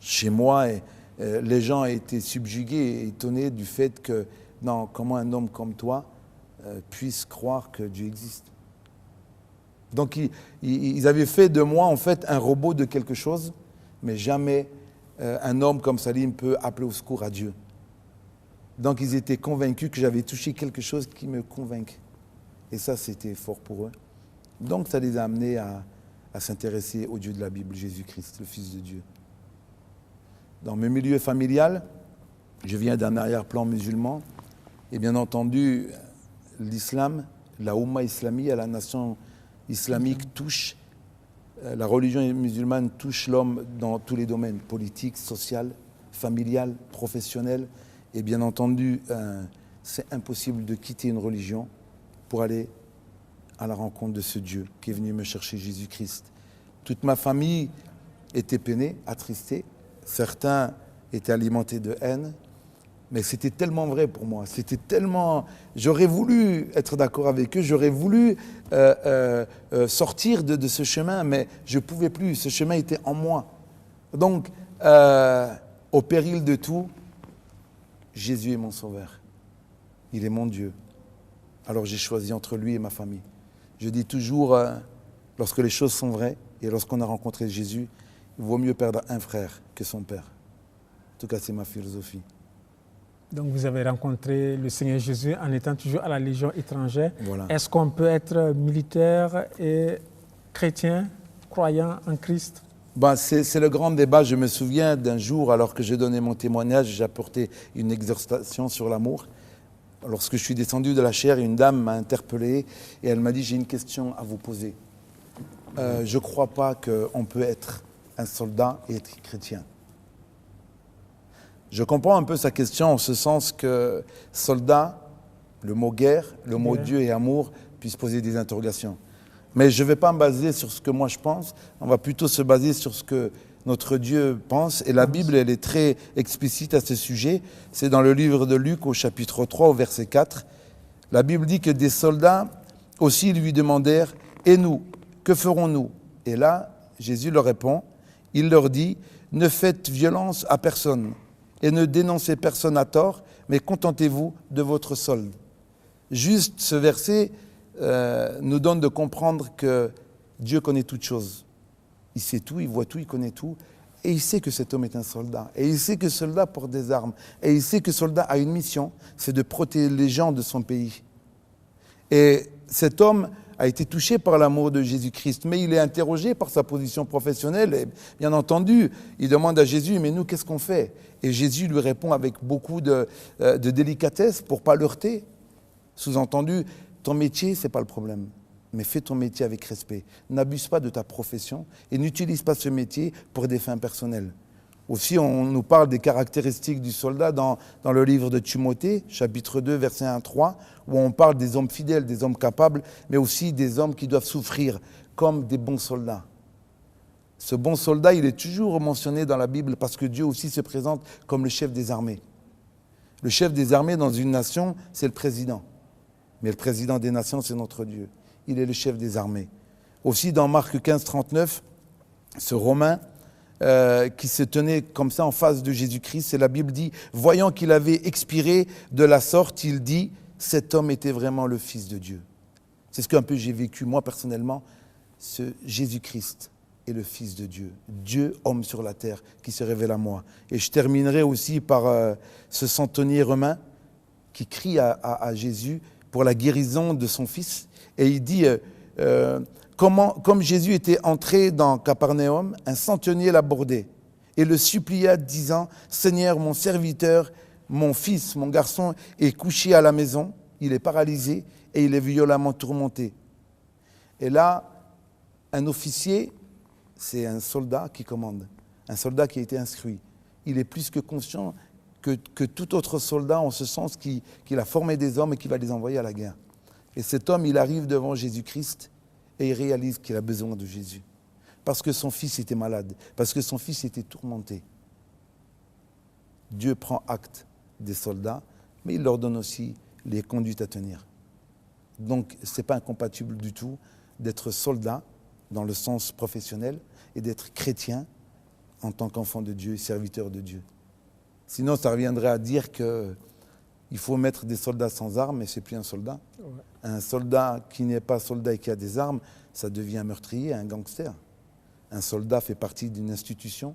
chez moi et les gens étaient subjugués et étonnés du fait que, non, comment un homme comme toi puisse croire que Dieu existe. Donc, ils avaient fait de moi, en fait, un robot de quelque chose, mais jamais un homme comme Salim peut appeler au secours à Dieu. Donc, ils étaient convaincus que j'avais touché quelque chose qui me convainc. Et ça, c'était fort pour eux. Donc, ça les a amenés à s'intéresser au Dieu de la Bible, Jésus-Christ, le Fils de Dieu. Dans mes milieux familial, je viens d'un arrière-plan musulman. Et bien entendu, l'islam, la Oumma islamie, la nation islamique touche, la religion musulmane touche l'homme dans tous les domaines, politique, social, familial, professionnel. Et bien entendu, c'est impossible de quitter une religion pour aller à la rencontre de ce Dieu qui est venu me chercher, Jésus-Christ. Toute ma famille était peinée, attristée. Certains étaient alimentés de haine. Mais c'était tellement vrai pour moi. C'était tellement... J'aurais voulu être d'accord avec eux. J'aurais voulu sortir de ce chemin, mais je ne pouvais plus. Ce chemin était en moi. Donc, au péril de tout, Jésus est mon sauveur. Il est mon Dieu. Alors j'ai choisi entre lui et ma famille. Je dis toujours, lorsque les choses sont vraies et lorsqu'on a rencontré Jésus, il vaut mieux perdre un frère que son père. En tout cas, c'est ma philosophie. Donc vous avez rencontré le Seigneur Jésus en étant toujours à la Légion étrangère. Voilà. Est-ce qu'on peut être militaire et chrétien, croyant en Christ? C'est le grand débat. Je me souviens d'un jour, alors que je donnais mon témoignage, j'apportais une exhortation sur l'amour. Lorsque je suis descendu de la chaire, une dame m'a interpellé et elle m'a dit « J'ai une question à vous poser. Je ne crois pas qu'on peut être un soldat et être chrétien. » Je comprends un peu sa question en ce sens que soldat, le mot guerre, le mot Dieu et amour puissent poser des interrogations. Mais je ne vais pas me baser sur ce que moi je pense, on va plutôt se baser sur ce que notre Dieu pense. Et la Bible, elle est très explicite à ce sujet. C'est dans le livre de Luc au chapitre 3 au verset 4. La Bible dit que des soldats aussi lui demandèrent « Et nous, que ferons-nous » Et là, Jésus leur répond, il leur dit « Ne faites violence à personne et ne dénoncez personne à tort, mais contentez-vous de votre solde. » Juste ce verset nous donne de comprendre que Dieu connaît toutes choses. Il sait tout, il voit tout, il connaît tout. Et il sait que cet homme est un soldat. Et il sait que ce soldat porte des armes. Et il sait que ce soldat a une mission, c'est de protéger les gens de son pays. Et cet homme a été touché par l'amour de Jésus-Christ, mais il est interrogé par sa position professionnelle. Et bien entendu, il demande à Jésus, mais nous, qu'est-ce qu'on fait? Et Jésus lui répond avec beaucoup de délicatesse pour ne pas l'heurter. Sous-entendu, ton métier, ce n'est pas le problème. Mais fais ton métier avec respect. N'abuse pas de ta profession et n'utilise pas ce métier pour des fins personnelles. Aussi, on nous parle des caractéristiques du soldat dans le livre de Timothée, chapitre 2, versets 1-3, où on parle des hommes fidèles, des hommes capables, mais aussi des hommes qui doivent souffrir comme des bons soldats. Ce bon soldat, il est toujours mentionné dans la Bible parce que Dieu aussi se présente comme le chef des armées. Le chef des armées dans une nation, c'est le président. Mais le président des nations, c'est notre Dieu. Il est le chef des armées. Aussi dans Marc 15, 39, ce Romain qui se tenait comme ça en face de Jésus-Christ, et la Bible dit, voyant qu'il avait expiré de la sorte, il dit, cet homme était vraiment le Fils de Dieu. C'est ce qu'un peu j'ai vécu moi personnellement, ce Jésus-Christ est le Fils de Dieu, Dieu homme sur la terre qui se révèle à moi. Et je terminerai aussi par ce centenier romain qui crie à Jésus pour la guérison de son fils. Et il dit, comme Jésus était entré dans Capernaum, un centenier l'abordait et le supplia, disant, Seigneur, mon serviteur, mon fils, mon garçon est couché à la maison, il est paralysé et il est violemment tourmenté. Et là, un officier, c'est un soldat qui commande, un soldat qui a été instruit. Il est plus que conscient que tout autre soldat en ce sens qu'il a formé des hommes et qu'il va les envoyer à la guerre. Et cet homme, il arrive devant Jésus-Christ et il réalise qu'il a besoin de Jésus. Parce que son fils était malade, parce que son fils était tourmenté. Dieu prend acte des soldats, mais il leur donne aussi les conduites à tenir. Donc, ce n'est pas incompatible du tout d'être soldat dans le sens professionnel et d'être chrétien en tant qu'enfant de Dieu et serviteur de Dieu. Sinon, ça reviendrait à dire qu'il faut mettre des soldats sans armes, mais ce n'est plus un soldat. Ouais. Un soldat qui n'est pas soldat et qui a des armes, ça devient un meurtrier, un gangster. Un soldat fait partie d'une institution,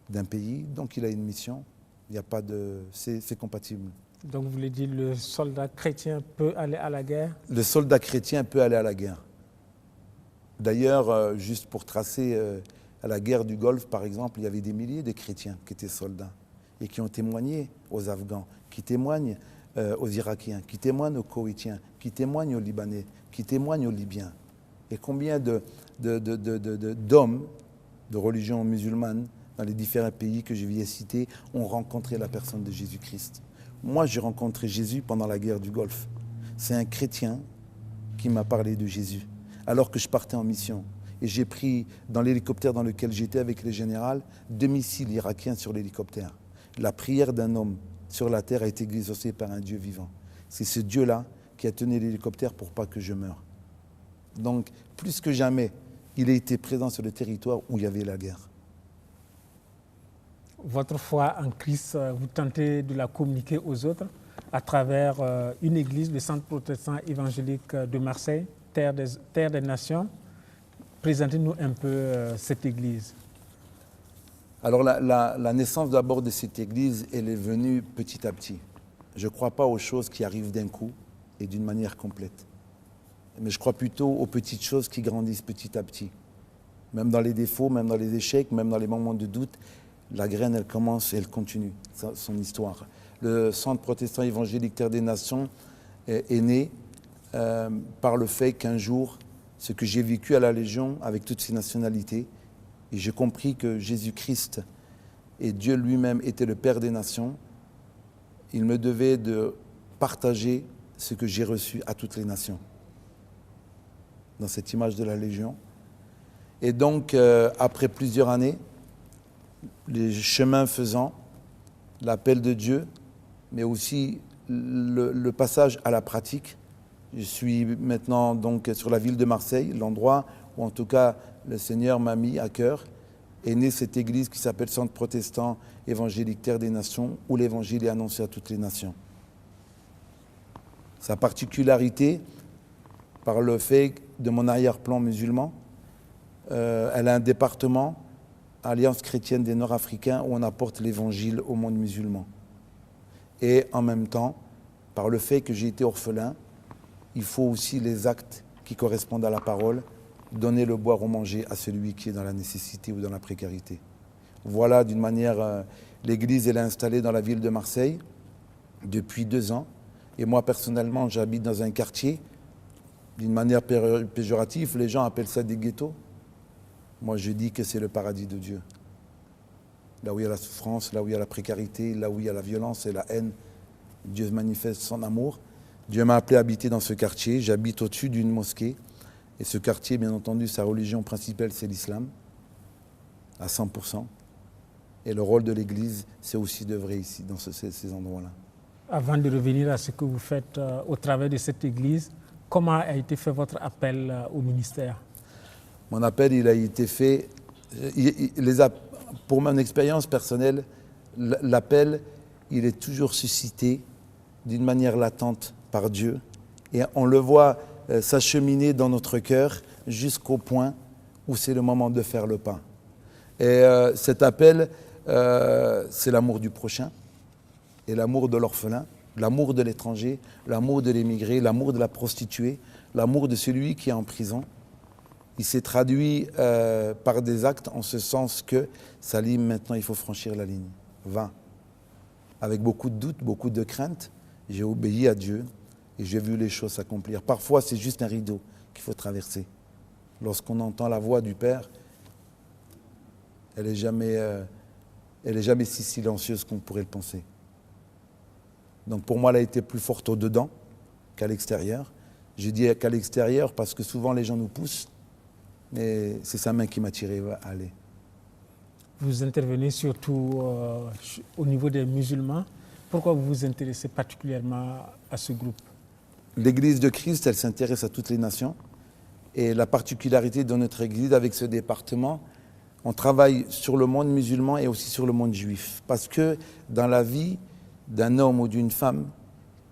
d'un pays, donc il a une mission. Il n'y a pas de... C'est compatible. Donc vous voulez dire le soldat chrétien peut aller à la guerre? Le soldat chrétien peut aller à la guerre. D'ailleurs, juste pour tracer, à la guerre du Golfe, par exemple, il y avait des milliers de chrétiens qui étaient soldats et qui ont témoigné aux Afghans, qui témoignent aux Irakiens, qui témoignent aux Koweïtiens, qui témoignent aux Libanais, qui témoignent aux Libyens. Et combien d'hommes de religion musulmane dans les différents pays que je viens de citer ont rencontré la personne de Jésus-Christ. Moi, j'ai rencontré Jésus pendant la guerre du Golfe. C'est un chrétien qui m'a parlé de Jésus, alors que je partais en mission. Et j'ai pris, dans l'hélicoptère dans lequel j'étais avec le général, 2 missiles irakiens sur l'hélicoptère. La prière d'un homme sur la terre a été exaucée par un Dieu vivant. C'est ce Dieu-là qui a tenu l'hélicoptère pour pas que je meure. Donc, plus que jamais, il a été présent sur le territoire où il y avait la guerre. Votre foi en Christ, vous tentez de la communiquer aux autres à travers une église, le Centre protestant évangélique de Marseille, terre des nations. Présentez-nous un peu cette église. Alors la naissance d'abord de cette église, elle est venue petit à petit. Je ne crois pas aux choses qui arrivent d'un coup et d'une manière complète. Mais je crois plutôt aux petites choses qui grandissent petit à petit. Même dans les défauts, même dans les échecs, même dans les moments de doute, la graine, elle commence et elle continue son histoire. Le Centre protestant évangélique Terre des Nations est né par le fait qu'un jour, ce que j'ai vécu à la Légion avec toutes ces nationalités, et j'ai compris que Jésus-Christ et Dieu lui-même étaient le Père des nations, il me devait de partager ce que j'ai reçu à toutes les nations, dans cette image de la Légion. Et donc, après plusieurs années, les chemins faisant, l'appel de Dieu, mais aussi le passage à la pratique. Je suis maintenant donc sur la ville de Marseille, l'endroit où en tout cas le Seigneur m'a mis à cœur, est née cette église qui s'appelle Centre protestant évangélique Terre des Nations, où l'évangile est annoncé à toutes les nations. Sa particularité, par le fait de mon arrière-plan musulman. Elle a un département, Alliance chrétienne des Nord-Africains, où on apporte l'évangile au monde musulman. Et en même temps, par le fait que j'ai été orphelin, il faut aussi les actes qui correspondent à la parole, donner le boire ou manger à celui qui est dans la nécessité ou dans la précarité. Voilà, d'une manière, l'église elle est installée dans la ville de Marseille depuis 2 ans. Et moi, personnellement, j'habite dans un quartier, d'une manière péjorative, les gens appellent ça des ghettos. Moi, je dis que c'est le paradis de Dieu. Là où il y a la souffrance, là où il y a la précarité, là où il y a la violence et la haine, Dieu manifeste son amour. Dieu m'a appelé à habiter dans ce quartier. J'habite au-dessus d'une mosquée. Et ce quartier, bien entendu, sa religion principale, c'est l'islam, à 100%. Et le rôle de l'Église, c'est aussi d'œuvrer ici, dans ces endroits-là. Avant de revenir à ce que vous faites au travers de cette Église, comment a été fait votre appel au ministère? Mon appel, il a été fait, pour mon expérience personnelle, l'appel, il est toujours suscité d'une manière latente par Dieu. Et on le voit s'acheminer dans notre cœur jusqu'au point où c'est le moment de faire le pas. Et cet appel, c'est l'amour du prochain et l'amour de l'orphelin, l'amour de l'étranger, l'amour de l'émigré, l'amour de la prostituée, l'amour de celui qui est en prison. Il s'est traduit par des actes en ce sens que Salim, maintenant il faut franchir la ligne. Va. Avec beaucoup de doutes, beaucoup de craintes, j'ai obéi à Dieu et j'ai vu les choses s'accomplir. Parfois c'est juste un rideau qu'il faut traverser. Lorsqu'on entend la voix du Père, elle n'est jamais si silencieuse qu'on pourrait le penser. Donc pour moi, elle a été plus forte au dedans qu'à l'extérieur. Je dis qu'à l'extérieur parce que souvent les gens nous poussent, mais c'est sa main qui m'a tiré à aller. Vous intervenez surtout au niveau des musulmans. Pourquoi vous vous intéressez particulièrement à ce groupe? L'Église de Christ, elle s'intéresse à toutes les nations. Et la particularité de notre Église avec ce département, on travaille sur le monde musulman et aussi sur le monde juif. Parce que dans la vie d'un homme ou d'une femme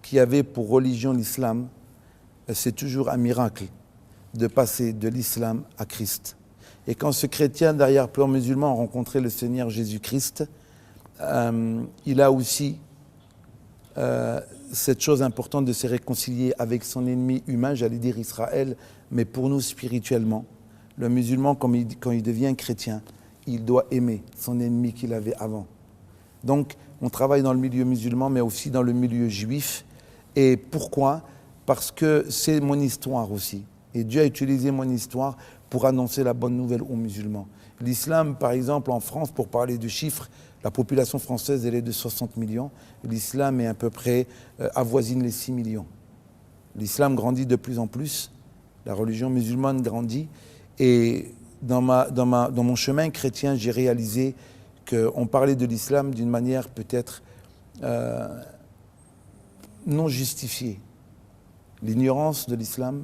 qui avait pour religion l'islam, c'est toujours un miracle de passer de l'islam à Christ. Et quand ce chrétien d'arrière-plan musulman a rencontré le Seigneur Jésus-Christ, il a aussi cette chose importante de se réconcilier avec son ennemi humain, j'allais dire Israël, mais pour nous spirituellement. Le musulman, quand il devient chrétien, il doit aimer son ennemi qu'il avait avant. Donc, on travaille dans le milieu musulman, mais aussi dans le milieu juif. Et pourquoi? Parce que c'est mon histoire aussi. Et Dieu a utilisé mon histoire pour annoncer la bonne nouvelle aux musulmans. L'islam, par exemple, en France, pour parler de chiffres, la population française, elle est de 60 millions. L'islam est à peu près, avoisine les 6 millions. L'islam grandit de plus en plus. La religion musulmane grandit. Et dans mon chemin chrétien, j'ai réalisé qu'on parlait de l'islam d'une manière peut-être non justifiée. L'ignorance de l'islam,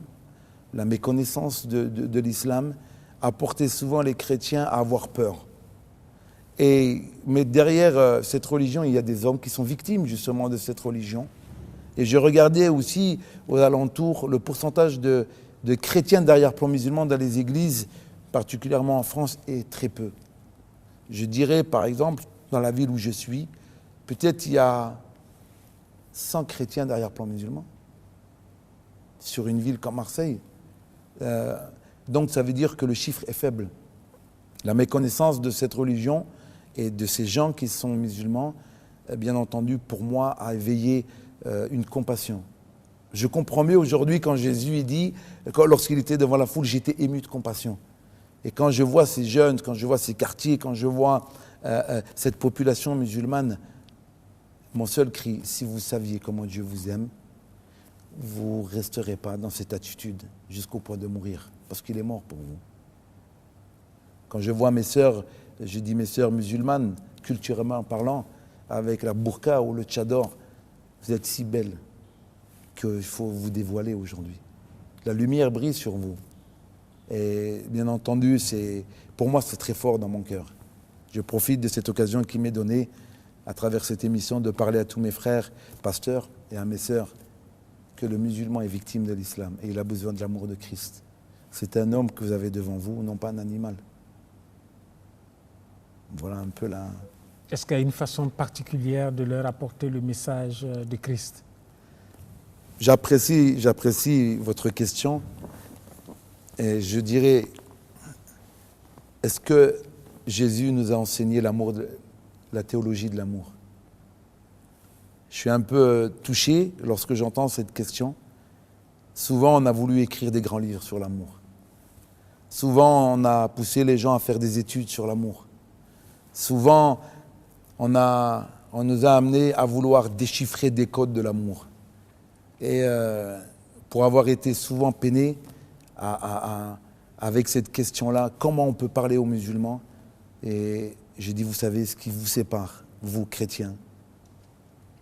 la méconnaissance de l'islam a porté souvent les chrétiens à avoir peur. Mais derrière cette religion, il y a des hommes qui sont victimes justement de cette religion. Et je regardais aussi aux alentours le pourcentage de chrétiens d'arrière-plan musulman dans les églises, particulièrement en France, est très peu. Je dirais par exemple, dans la ville où je suis, peut-être il y a 100 chrétiens d'arrière-plan musulman sur une ville comme Marseille. Donc ça veut dire que le chiffre est faible. La méconnaissance de cette religion et de ces gens qui sont musulmans, bien entendu, pour moi, a éveillé une compassion. Je comprends mieux aujourd'hui quand Jésus dit, lorsqu'il était devant la foule, j'étais ému de compassion. Et quand je vois ces jeunes, quand je vois ces quartiers, quand je vois cette population musulmane, mon seul cri, si vous saviez comment Dieu vous aime, vous ne resterez pas dans cette attitude jusqu'au point de mourir, parce qu'il est mort pour vous. Quand je vois mes sœurs, je dis mes sœurs musulmanes, culturellement parlant, avec la burqa ou le tchador, vous êtes si belles qu'il faut vous dévoiler aujourd'hui. La lumière brille sur vous. Et bien entendu, pour moi, c'est très fort dans mon cœur. Je profite de cette occasion qui m'est donnée, à travers cette émission, de parler à tous mes frères, pasteurs, et à mes sœurs, que le musulman est victime de l'islam et il a besoin de l'amour de Christ. C'est un homme que vous avez devant vous, non pas un animal. Voilà un peu la... Est-ce qu'il y a une façon particulière de leur apporter le message de Christ? J'apprécie votre question et je dirais, est-ce que Jésus nous a enseigné l'amour, la théologie de l'amour? Je suis un peu touché lorsque j'entends cette question. Souvent, on a voulu écrire des grands livres sur l'amour. Souvent, on a poussé les gens à faire des études sur l'amour. Souvent, on nous a amenés à vouloir déchiffrer des codes de l'amour. Et pour avoir été souvent peiné avec cette question-là, comment on peut parler aux musulmans? Et j'ai dit, vous savez, ce qui vous sépare, vous chrétiens,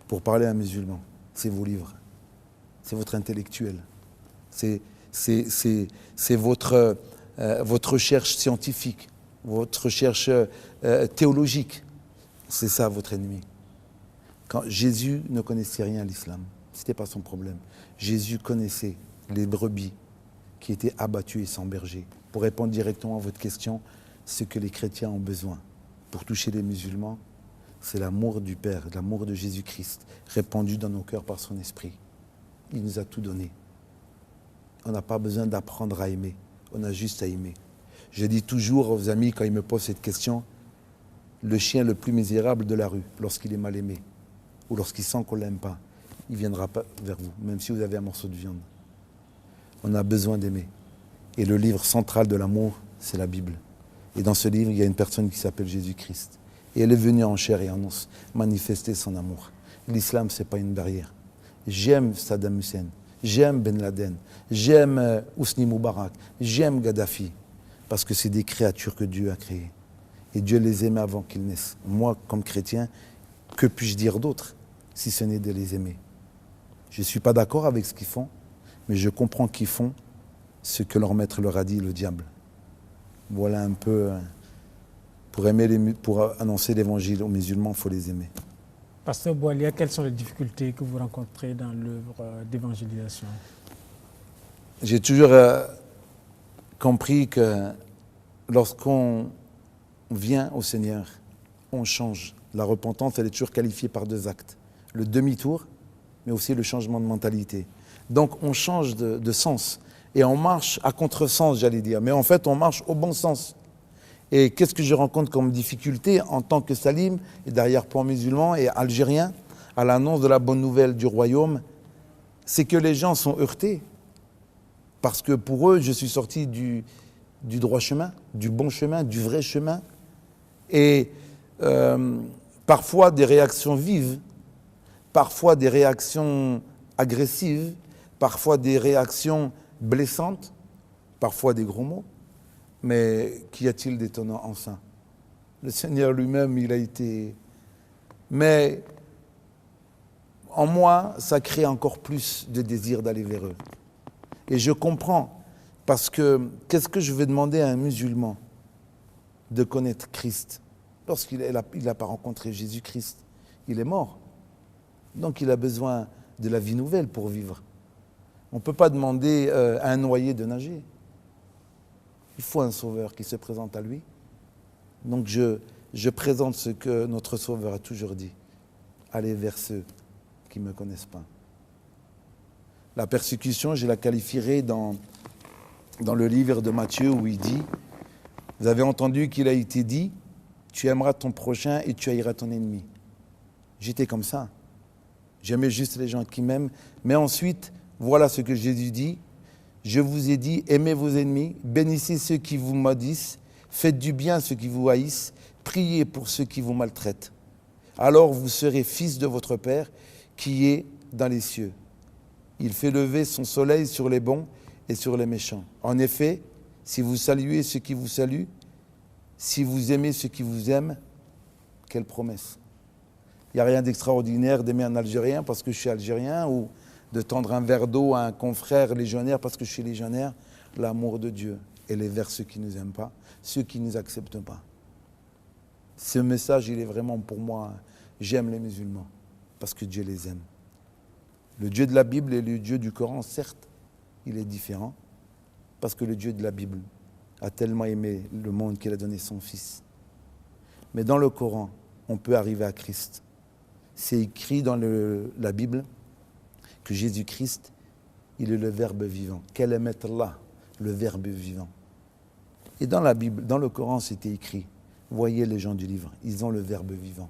pour parler à un musulman, c'est vos livres, c'est votre intellectuel, c'est votre recherche scientifique, votre recherche théologique. C'est ça votre ennemi. Quand Jésus ne connaissait rien à l'islam, ce n'était pas son problème. Jésus connaissait les brebis qui étaient abattues et sans berger. Pour répondre directement à votre question, ce que les chrétiens ont besoin pour toucher les musulmans, c'est l'amour du Père, l'amour de Jésus-Christ, répandu dans nos cœurs par son esprit. Il nous a tout donné. On n'a pas besoin d'apprendre à aimer, on a juste à aimer. Je dis toujours aux amis, quand ils me posent cette question, le chien le plus misérable de la rue, lorsqu'il est mal aimé, ou lorsqu'il sent qu'on ne l'aime pas, il ne viendra pas vers vous, même si vous avez un morceau de viande. On a besoin d'aimer. Et le livre central de l'amour, c'est la Bible. Et dans ce livre, il y a une personne qui s'appelle Jésus-Christ. Et elle est venue en chair et en os manifester son amour. L'islam, ce n'est pas une barrière. J'aime Saddam Hussein, j'aime Ben Laden, j'aime Hosni Moubarak, j'aime Gaddafi, parce que c'est des créatures que Dieu a créées. Et Dieu les aimait avant qu'ils naissent. Moi, comme chrétien, que puis-je dire d'autre, si ce n'est de les aimer? Je ne suis pas d'accord avec ce qu'ils font, mais je comprends qu'ils font ce que leur maître leur a dit, le diable. Voilà un peu... Pour annoncer l'évangile aux musulmans, il faut les aimer. Pasteur Boilia, quelles sont les difficultés que vous rencontrez dans l'œuvre d'évangélisation? J'ai toujours compris que lorsqu'on vient au Seigneur, on change. La repentance, elle est toujours qualifiée par 2 actes. Le demi-tour, mais aussi le changement de mentalité. Donc on change de sens. Et on marche à contresens, j'allais dire. Mais en fait, on marche au bon sens. Et qu'est-ce que je rencontre comme difficulté en tant que Salim, et d'arrière-plan musulman et algérien, à l'annonce de la bonne nouvelle du royaume, c'est que les gens sont heurtés. Parce que pour eux, je suis sorti du droit chemin, du bon chemin, du vrai chemin. Et parfois des réactions vives, parfois des réactions agressives, parfois des réactions blessantes, parfois des gros mots. Mais qu'y a-t-il d'étonnant en ça? Le Seigneur lui-même, il a été... Mais en moi, ça crée encore plus de désir d'aller vers eux. Et je comprends, parce que qu'est-ce que je vais demander à un musulman de connaître Christ lorsqu'il n'a pas rencontré Jésus-Christ? Il est mort. Donc il a besoin de la vie nouvelle pour vivre. On ne peut pas demander à un noyé de nager. Il faut un sauveur qui se présente à lui. Donc je présente ce que notre sauveur a toujours dit. Allez vers ceux qui ne me connaissent pas. La persécution, je la qualifierai dans le livre de Matthieu où il dit, vous avez entendu qu'il a été dit, tu aimeras ton prochain et tu haïras ton ennemi. J'étais comme ça. J'aimais juste les gens qui m'aiment. Mais ensuite, voilà ce que Jésus dit. Je vous ai dit, aimez vos ennemis, bénissez ceux qui vous maudissent, faites du bien à ceux qui vous haïssent, priez pour ceux qui vous maltraitent. Alors vous serez fils de votre Père qui est dans les cieux. Il fait lever son soleil sur les bons et sur les méchants. En effet, si vous saluez ceux qui vous saluent, si vous aimez ceux qui vous aiment, quelle promesse! Il n'y a rien d'extraordinaire d'aimer un Algérien parce que je suis Algérien ou de tendre un verre d'eau à un confrère légionnaire parce que je suis légionnaire. L'amour de Dieu, elle est vers ceux qui ne nous aiment pas, ceux qui ne nous acceptent pas. Ce message, il est vraiment pour moi, j'aime les musulmans parce que Dieu les aime. Le Dieu de la Bible et le Dieu du Coran, certes, il est différent, parce que le Dieu de la Bible a tellement aimé le monde qu'il a donné son Fils. Mais dans le Coran, on peut arriver à Christ. C'est écrit dans la Bible que Jésus-Christ, il est le Verbe vivant. Kalamat Allah, le Verbe vivant. Et dans la Bible, dans le Coran, c'était écrit, voyez les gens du livre, ils ont le Verbe vivant.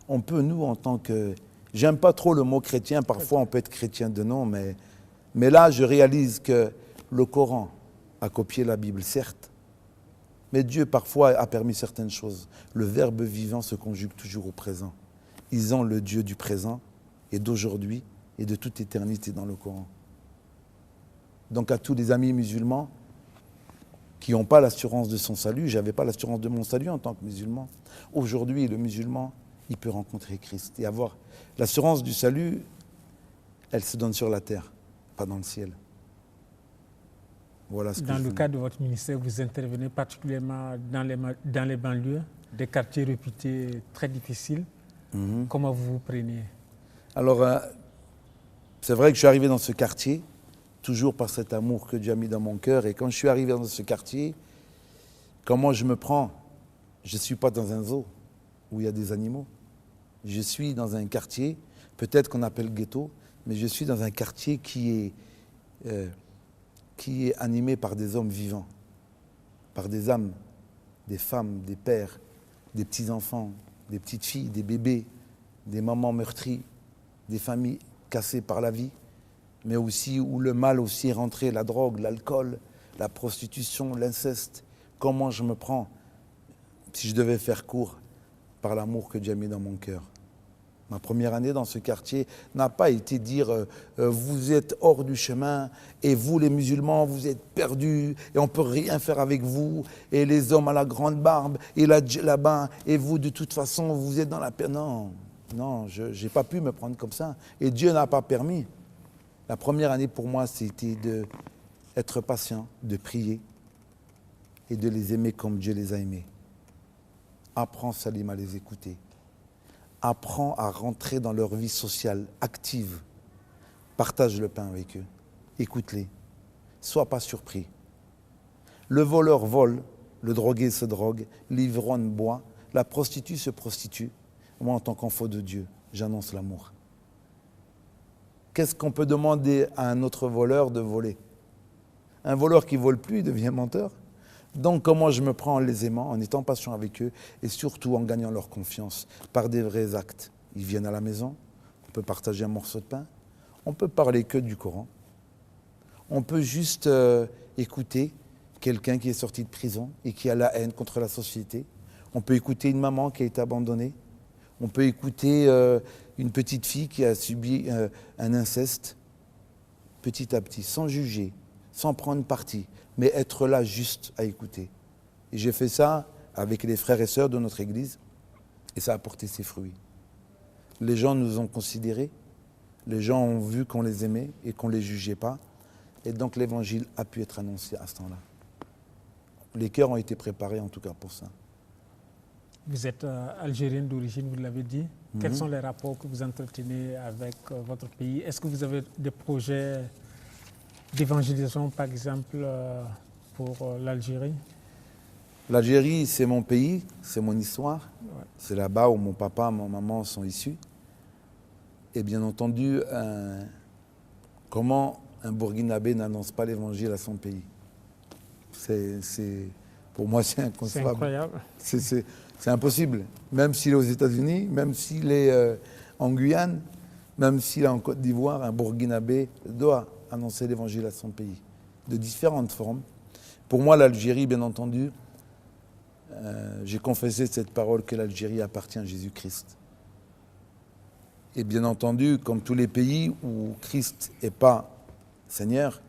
On peut, nous, en tant que... J'aime pas trop le mot chrétien, parfois on peut être chrétien de nom, mais là, je réalise que le Coran a copié la Bible, certes, mais Dieu, parfois, a permis certaines choses. Le Verbe vivant se conjugue toujours au présent. Ils ont le Dieu du présent et d'aujourd'hui et de toute éternité dans le Coran. Donc à tous les amis musulmans qui n'ont pas l'assurance de son salut, je n'avais pas l'assurance de mon salut en tant que musulman. Aujourd'hui, le musulman, il peut rencontrer Christ et avoir l'assurance du salut, elle se donne sur la terre, pas dans le ciel. Voilà ce que dans le cadre de votre ministère, vous intervenez particulièrement dans les banlieues, des quartiers réputés très difficiles. Comment vous vous prenez? Alors, c'est vrai que je suis arrivé dans ce quartier, toujours par cet amour que Dieu a mis dans mon cœur. Et quand je suis arrivé dans ce quartier, comment je me prends? Je ne suis pas dans un zoo où il y a des animaux. Je suis dans un quartier, peut-être qu'on appelle ghetto, mais je suis dans un quartier qui est animé par des hommes vivants, par des âmes, des femmes, des pères, des petits-enfants, des petites filles, des bébés, des mamans meurtries, des familles cassées par la vie, mais aussi où le mal aussi est rentré, la drogue, l'alcool, la prostitution, l'inceste. Comment je me prends, si je devais faire court, par l'amour que Dieu a mis dans mon cœur. Ma première année dans ce quartier n'a pas été dire vous êtes hors du chemin et vous les musulmans vous êtes perdus et on ne peut rien faire avec vous et les hommes à la grande barbe et là-bas et vous de toute façon vous êtes dans la paix. Non, je n'ai pas pu me prendre comme ça et Dieu n'a pas permis. La première année pour moi c'était d'être patient, de prier et de les aimer comme Dieu les a aimés. Apprends Salim à les écouter. Apprends à rentrer dans leur vie sociale active. Partage le pain avec eux. Écoute-les. Sois pas surpris. Le voleur vole, le drogué se drogue, l'ivrogne boit, la prostituée se prostitue. Moi, en tant qu'enfant de Dieu, j'annonce l'amour. Qu'est-ce qu'on peut demander à un autre voleur de voler? Un voleur qui ne vole plus, il devient menteur. Donc, comment je me prends en les aimant, en étant patient avec eux et surtout en gagnant leur confiance par des vrais actes. Ils viennent à la maison, on peut partager un morceau de pain, on peut parler que du Coran, on peut juste écouter quelqu'un qui est sorti de prison et qui a la haine contre la société, on peut écouter une maman qui a été abandonnée, on peut écouter une petite fille qui a subi un inceste, petit à petit, sans juger, sans prendre parti, mais être là juste à écouter. Et j'ai fait ça avec les frères et sœurs de notre église, et ça a porté ses fruits. Les gens nous ont considérés, les gens ont vu qu'on les aimait et qu'on ne les jugeait pas, et donc l'évangile a pu être annoncé à ce temps-là. Les cœurs ont été préparés en tout cas pour ça. Vous êtes algérienne d'origine, vous l'avez dit. Quels sont les rapports que vous entretenez avec votre pays? Est-ce que vous avez des projets d'évangélisation, par exemple, pour l'Algérie? L'Algérie, c'est mon pays, c'est mon histoire. Ouais. C'est là-bas où mon papa, ma maman sont issus. Et bien entendu, comment un Burkinabé n'annonce pas l'évangile à son pays? Pour moi, c'est inconcevable. C'est incroyable. C'est impossible. Même s'il est aux États-Unis, même s'il est en Guyane, même s'il est en Côte d'Ivoire, un Burkinabé doit annoncer l'évangile à son pays, de différentes formes. Pour moi, l'Algérie, bien entendu, j'ai confessé cette parole que l'Algérie appartient à Jésus-Christ. Et bien entendu, comme tous les pays où Christ n'est pas Seigneur,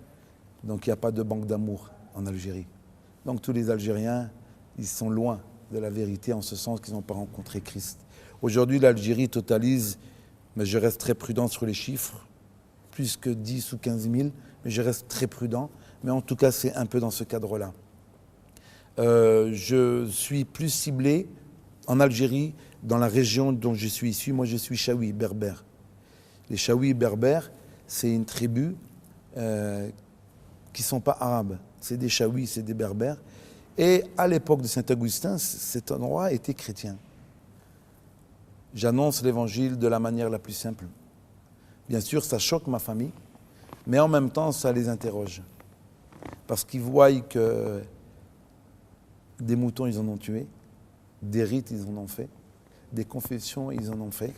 donc il n'y a pas de banque d'amour en Algérie. Donc tous les Algériens, ils sont loin de la vérité en ce sens qu'ils n'ont pas rencontré Christ. Aujourd'hui, l'Algérie totalise, mais je reste très prudent sur les chiffres, plus que 10 ou 15 000, mais je reste très prudent. Mais en tout cas, c'est un peu dans ce cadre-là. Je suis plus ciblé en Algérie, dans la région dont je suis issu. Moi, je suis Chaoui, berbère. Les Chaouis berbères, c'est une tribu qui ne sont pas arabes. C'est des Chaouis, c'est des berbères. Et à l'époque de Saint-Augustin, cet endroit était chrétien. J'annonce l'évangile de la manière la plus simple. Bien sûr, ça choque ma famille, mais en même temps, ça les interroge. Parce qu'ils voient que des moutons, ils en ont tué, des rites, ils en ont fait, des confessions, ils en ont fait,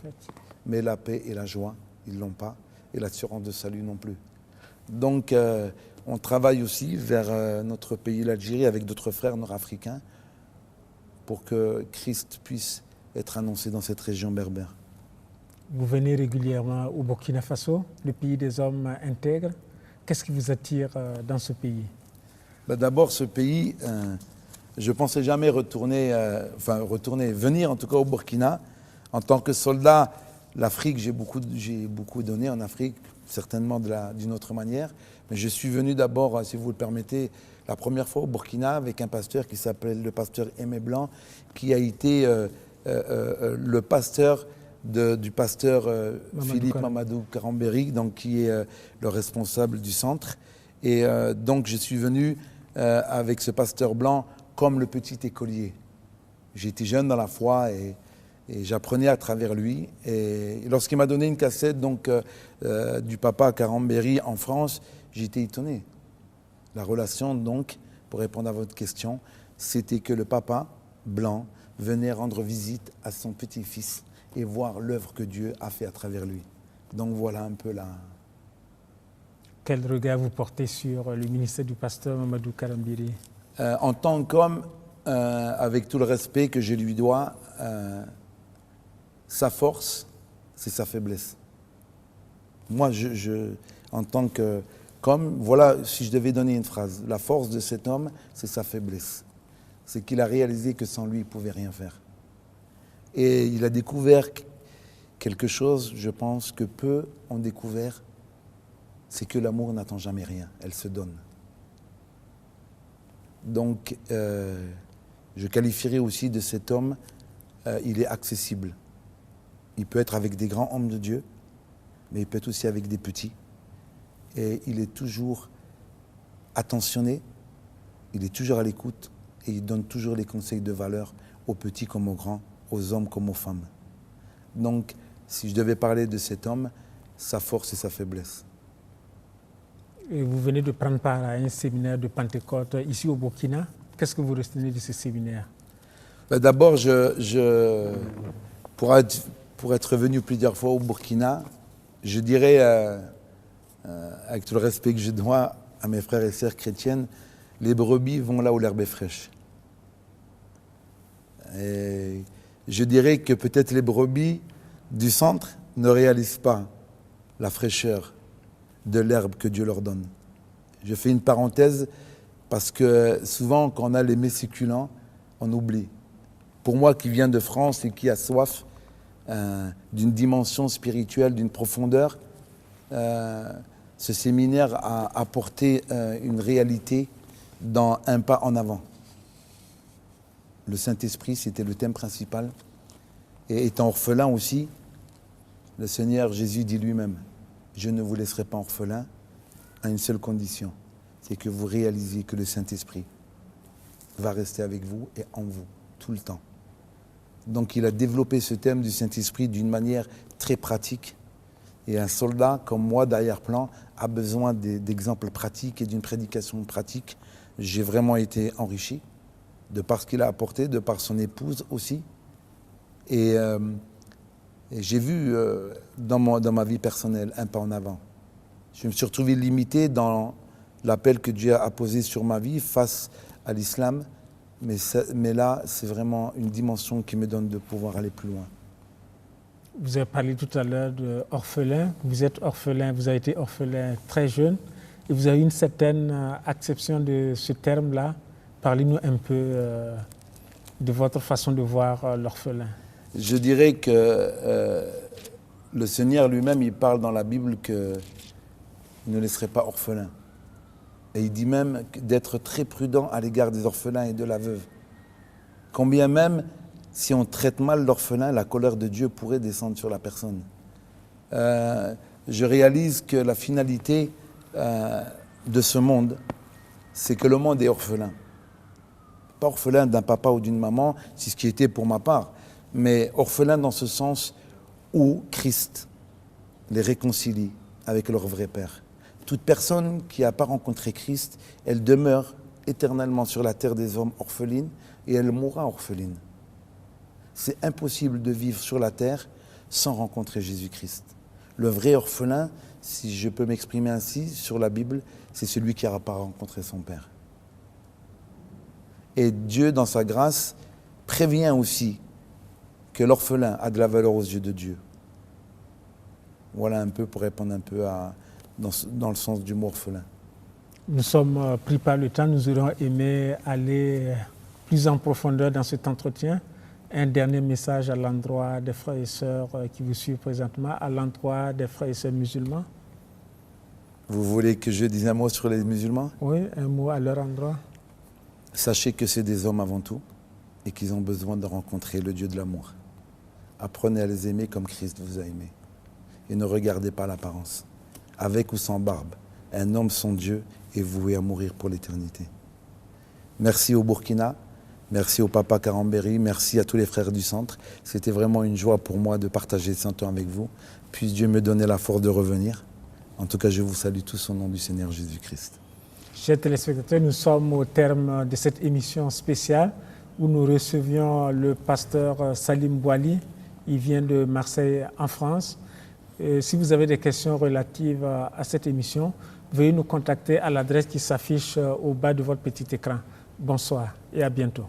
mais la paix et la joie, ils ne l'ont pas, et l'assurance de salut non plus. Donc, on travaille aussi vers notre pays, l'Algérie, avec d'autres frères nord-africains, pour que Christ puisse être annoncé dans cette région berbère. Vous venez régulièrement au Burkina Faso, le pays des hommes intègres. Qu'est-ce qui vous attire dans ce pays? D'abord, ce pays, je ne pensais jamais venir en tout cas au Burkina. En tant que soldat, l'Afrique, j'ai beaucoup donné en Afrique, certainement d'une autre manière. Mais je suis venu d'abord, si vous le permettez, la première fois au Burkina avec un pasteur qui s'appelle le pasteur Aimé Blanc, qui a été le pasteur du pasteur Philippe Mamadou Karambéry, donc qui est le responsable du centre. Et donc je suis venu avec ce pasteur blanc comme le petit écolier. J'étais jeune dans la foi et j'apprenais à travers lui. Et lorsqu'il m'a donné une cassette du papa Karambéry en France, j'étais étonné. La relation, donc, pour répondre à votre question, c'était que le papa blanc venait rendre visite à son petit-fils et voir l'œuvre que Dieu a fait à travers lui. Donc voilà un peu la... Quel regard vous portez sur le ministère du pasteur Mamadou Karambéry? En tant qu'homme, avec tout le respect que je lui dois, sa force, c'est sa faiblesse. Moi, en tant qu'homme, voilà, si je devais donner une phrase, la force de cet homme, c'est sa faiblesse. C'est qu'il a réalisé que sans lui, il ne pouvait rien faire. Et il a découvert quelque chose, je pense, que peu ont découvert, c'est que l'amour n'attend jamais rien, elle se donne. Donc, je qualifierais aussi de cet homme, il est accessible. Il peut être avec des grands hommes de Dieu, mais il peut être aussi avec des petits. Et il est toujours attentionné, il est toujours à l'écoute, et il donne toujours les conseils de valeur aux petits comme aux grands, aux hommes comme aux femmes. Donc, si je devais parler de cet homme, sa force et sa faiblesse. Et vous venez de prendre part à un séminaire de Pentecôte ici au Burkina. Qu'est-ce que vous retenez de ce séminaire? D'abord, pour être venu plusieurs fois au Burkina, je dirais, avec tout le respect que je dois à mes frères et sœurs chrétiennes, les brebis vont là où l'herbe est fraîche. Et je dirais que peut-être les brebis du centre ne réalisent pas la fraîcheur de l'herbe que Dieu leur donne. Je fais une parenthèse parce que souvent quand on a les mets succulents, on oublie. Pour moi qui viens de France et qui a soif d'une dimension spirituelle, d'une profondeur, ce séminaire a apporté une réalité dans un pas en avant. Le Saint-Esprit, c'était le thème principal. Et étant orphelin aussi, le Seigneur Jésus dit lui-même, « Je ne vous laisserai pas orphelin à une seule condition, c'est que vous réalisiez que le Saint-Esprit va rester avec vous et en vous, tout le temps. » Donc il a développé ce thème du Saint-Esprit d'une manière très pratique. Et un soldat comme moi, d'arrière-plan, a besoin d'exemples pratiques et d'une prédication pratique. J'ai vraiment été enrichi de par ce qu'il a apporté, de par son épouse aussi. Et j'ai vu dans ma vie personnelle un pas en avant. Je me suis retrouvé limité dans l'appel que Dieu a posé sur ma vie face à l'islam. Mais là, c'est vraiment une dimension qui me donne de pouvoir aller plus loin. Vous avez parlé tout à l'heure d'orphelin. Vous êtes orphelin, vous avez été orphelin très jeune. Et vous avez une certaine acception de ce terme-là. Parlez-nous un peu de votre façon de voir l'orphelin. Je dirais que le Seigneur lui-même, il parle dans la Bible qu'il ne laisserait pas orphelin. Et il dit même d'être très prudent à l'égard des orphelins et de la veuve. Combien même, si on traite mal l'orphelin, la colère de Dieu pourrait descendre sur la personne. je réalise que la finalité de ce monde, c'est que le monde est orphelin. Pas orphelin d'un papa ou d'une maman, c'est ce qui était pour ma part, mais orphelin dans ce sens où Christ les réconcilie avec leur vrai Père. Toute personne qui n'a pas rencontré Christ, elle demeure éternellement sur la terre des hommes orpheline et elle mourra orpheline. C'est impossible de vivre sur la terre sans rencontrer Jésus-Christ. Le vrai orphelin, si je peux m'exprimer ainsi sur la Bible, c'est celui qui n'a pas rencontré son Père. Et Dieu, dans sa grâce, prévient aussi que l'orphelin a de la valeur aux yeux de Dieu. Voilà un peu pour répondre un peu dans le sens du mot orphelin. Nous sommes pris par le temps, nous aurions aimé aller plus en profondeur dans cet entretien. Un dernier message à l'endroit des frères et sœurs qui vous suivent présentement, à l'endroit des frères et sœurs musulmans. Vous voulez que je dise un mot sur les musulmans? Oui, un mot à leur endroit. Sachez que c'est des hommes avant tout et qu'ils ont besoin de rencontrer le Dieu de l'amour. Apprenez à les aimer comme Christ vous a aimé. Et ne regardez pas l'apparence. Avec ou sans barbe, un homme sans Dieu est voué à mourir pour l'éternité. Merci au Burkina, merci au Papa Karambéry, merci à tous les frères du centre. C'était vraiment une joie pour moi de partager ce temps avec vous. Puisse Dieu me donner la force de revenir. En tout cas, je vous salue tous au nom du Seigneur Jésus-Christ. Chers téléspectateurs, nous sommes au terme de cette émission spéciale où nous recevions le pasteur Salim Bouali. Il vient de Marseille en France. Et si vous avez des questions relatives à cette émission, veuillez nous contacter à l'adresse qui s'affiche au bas de votre petit écran. Bonsoir et à bientôt.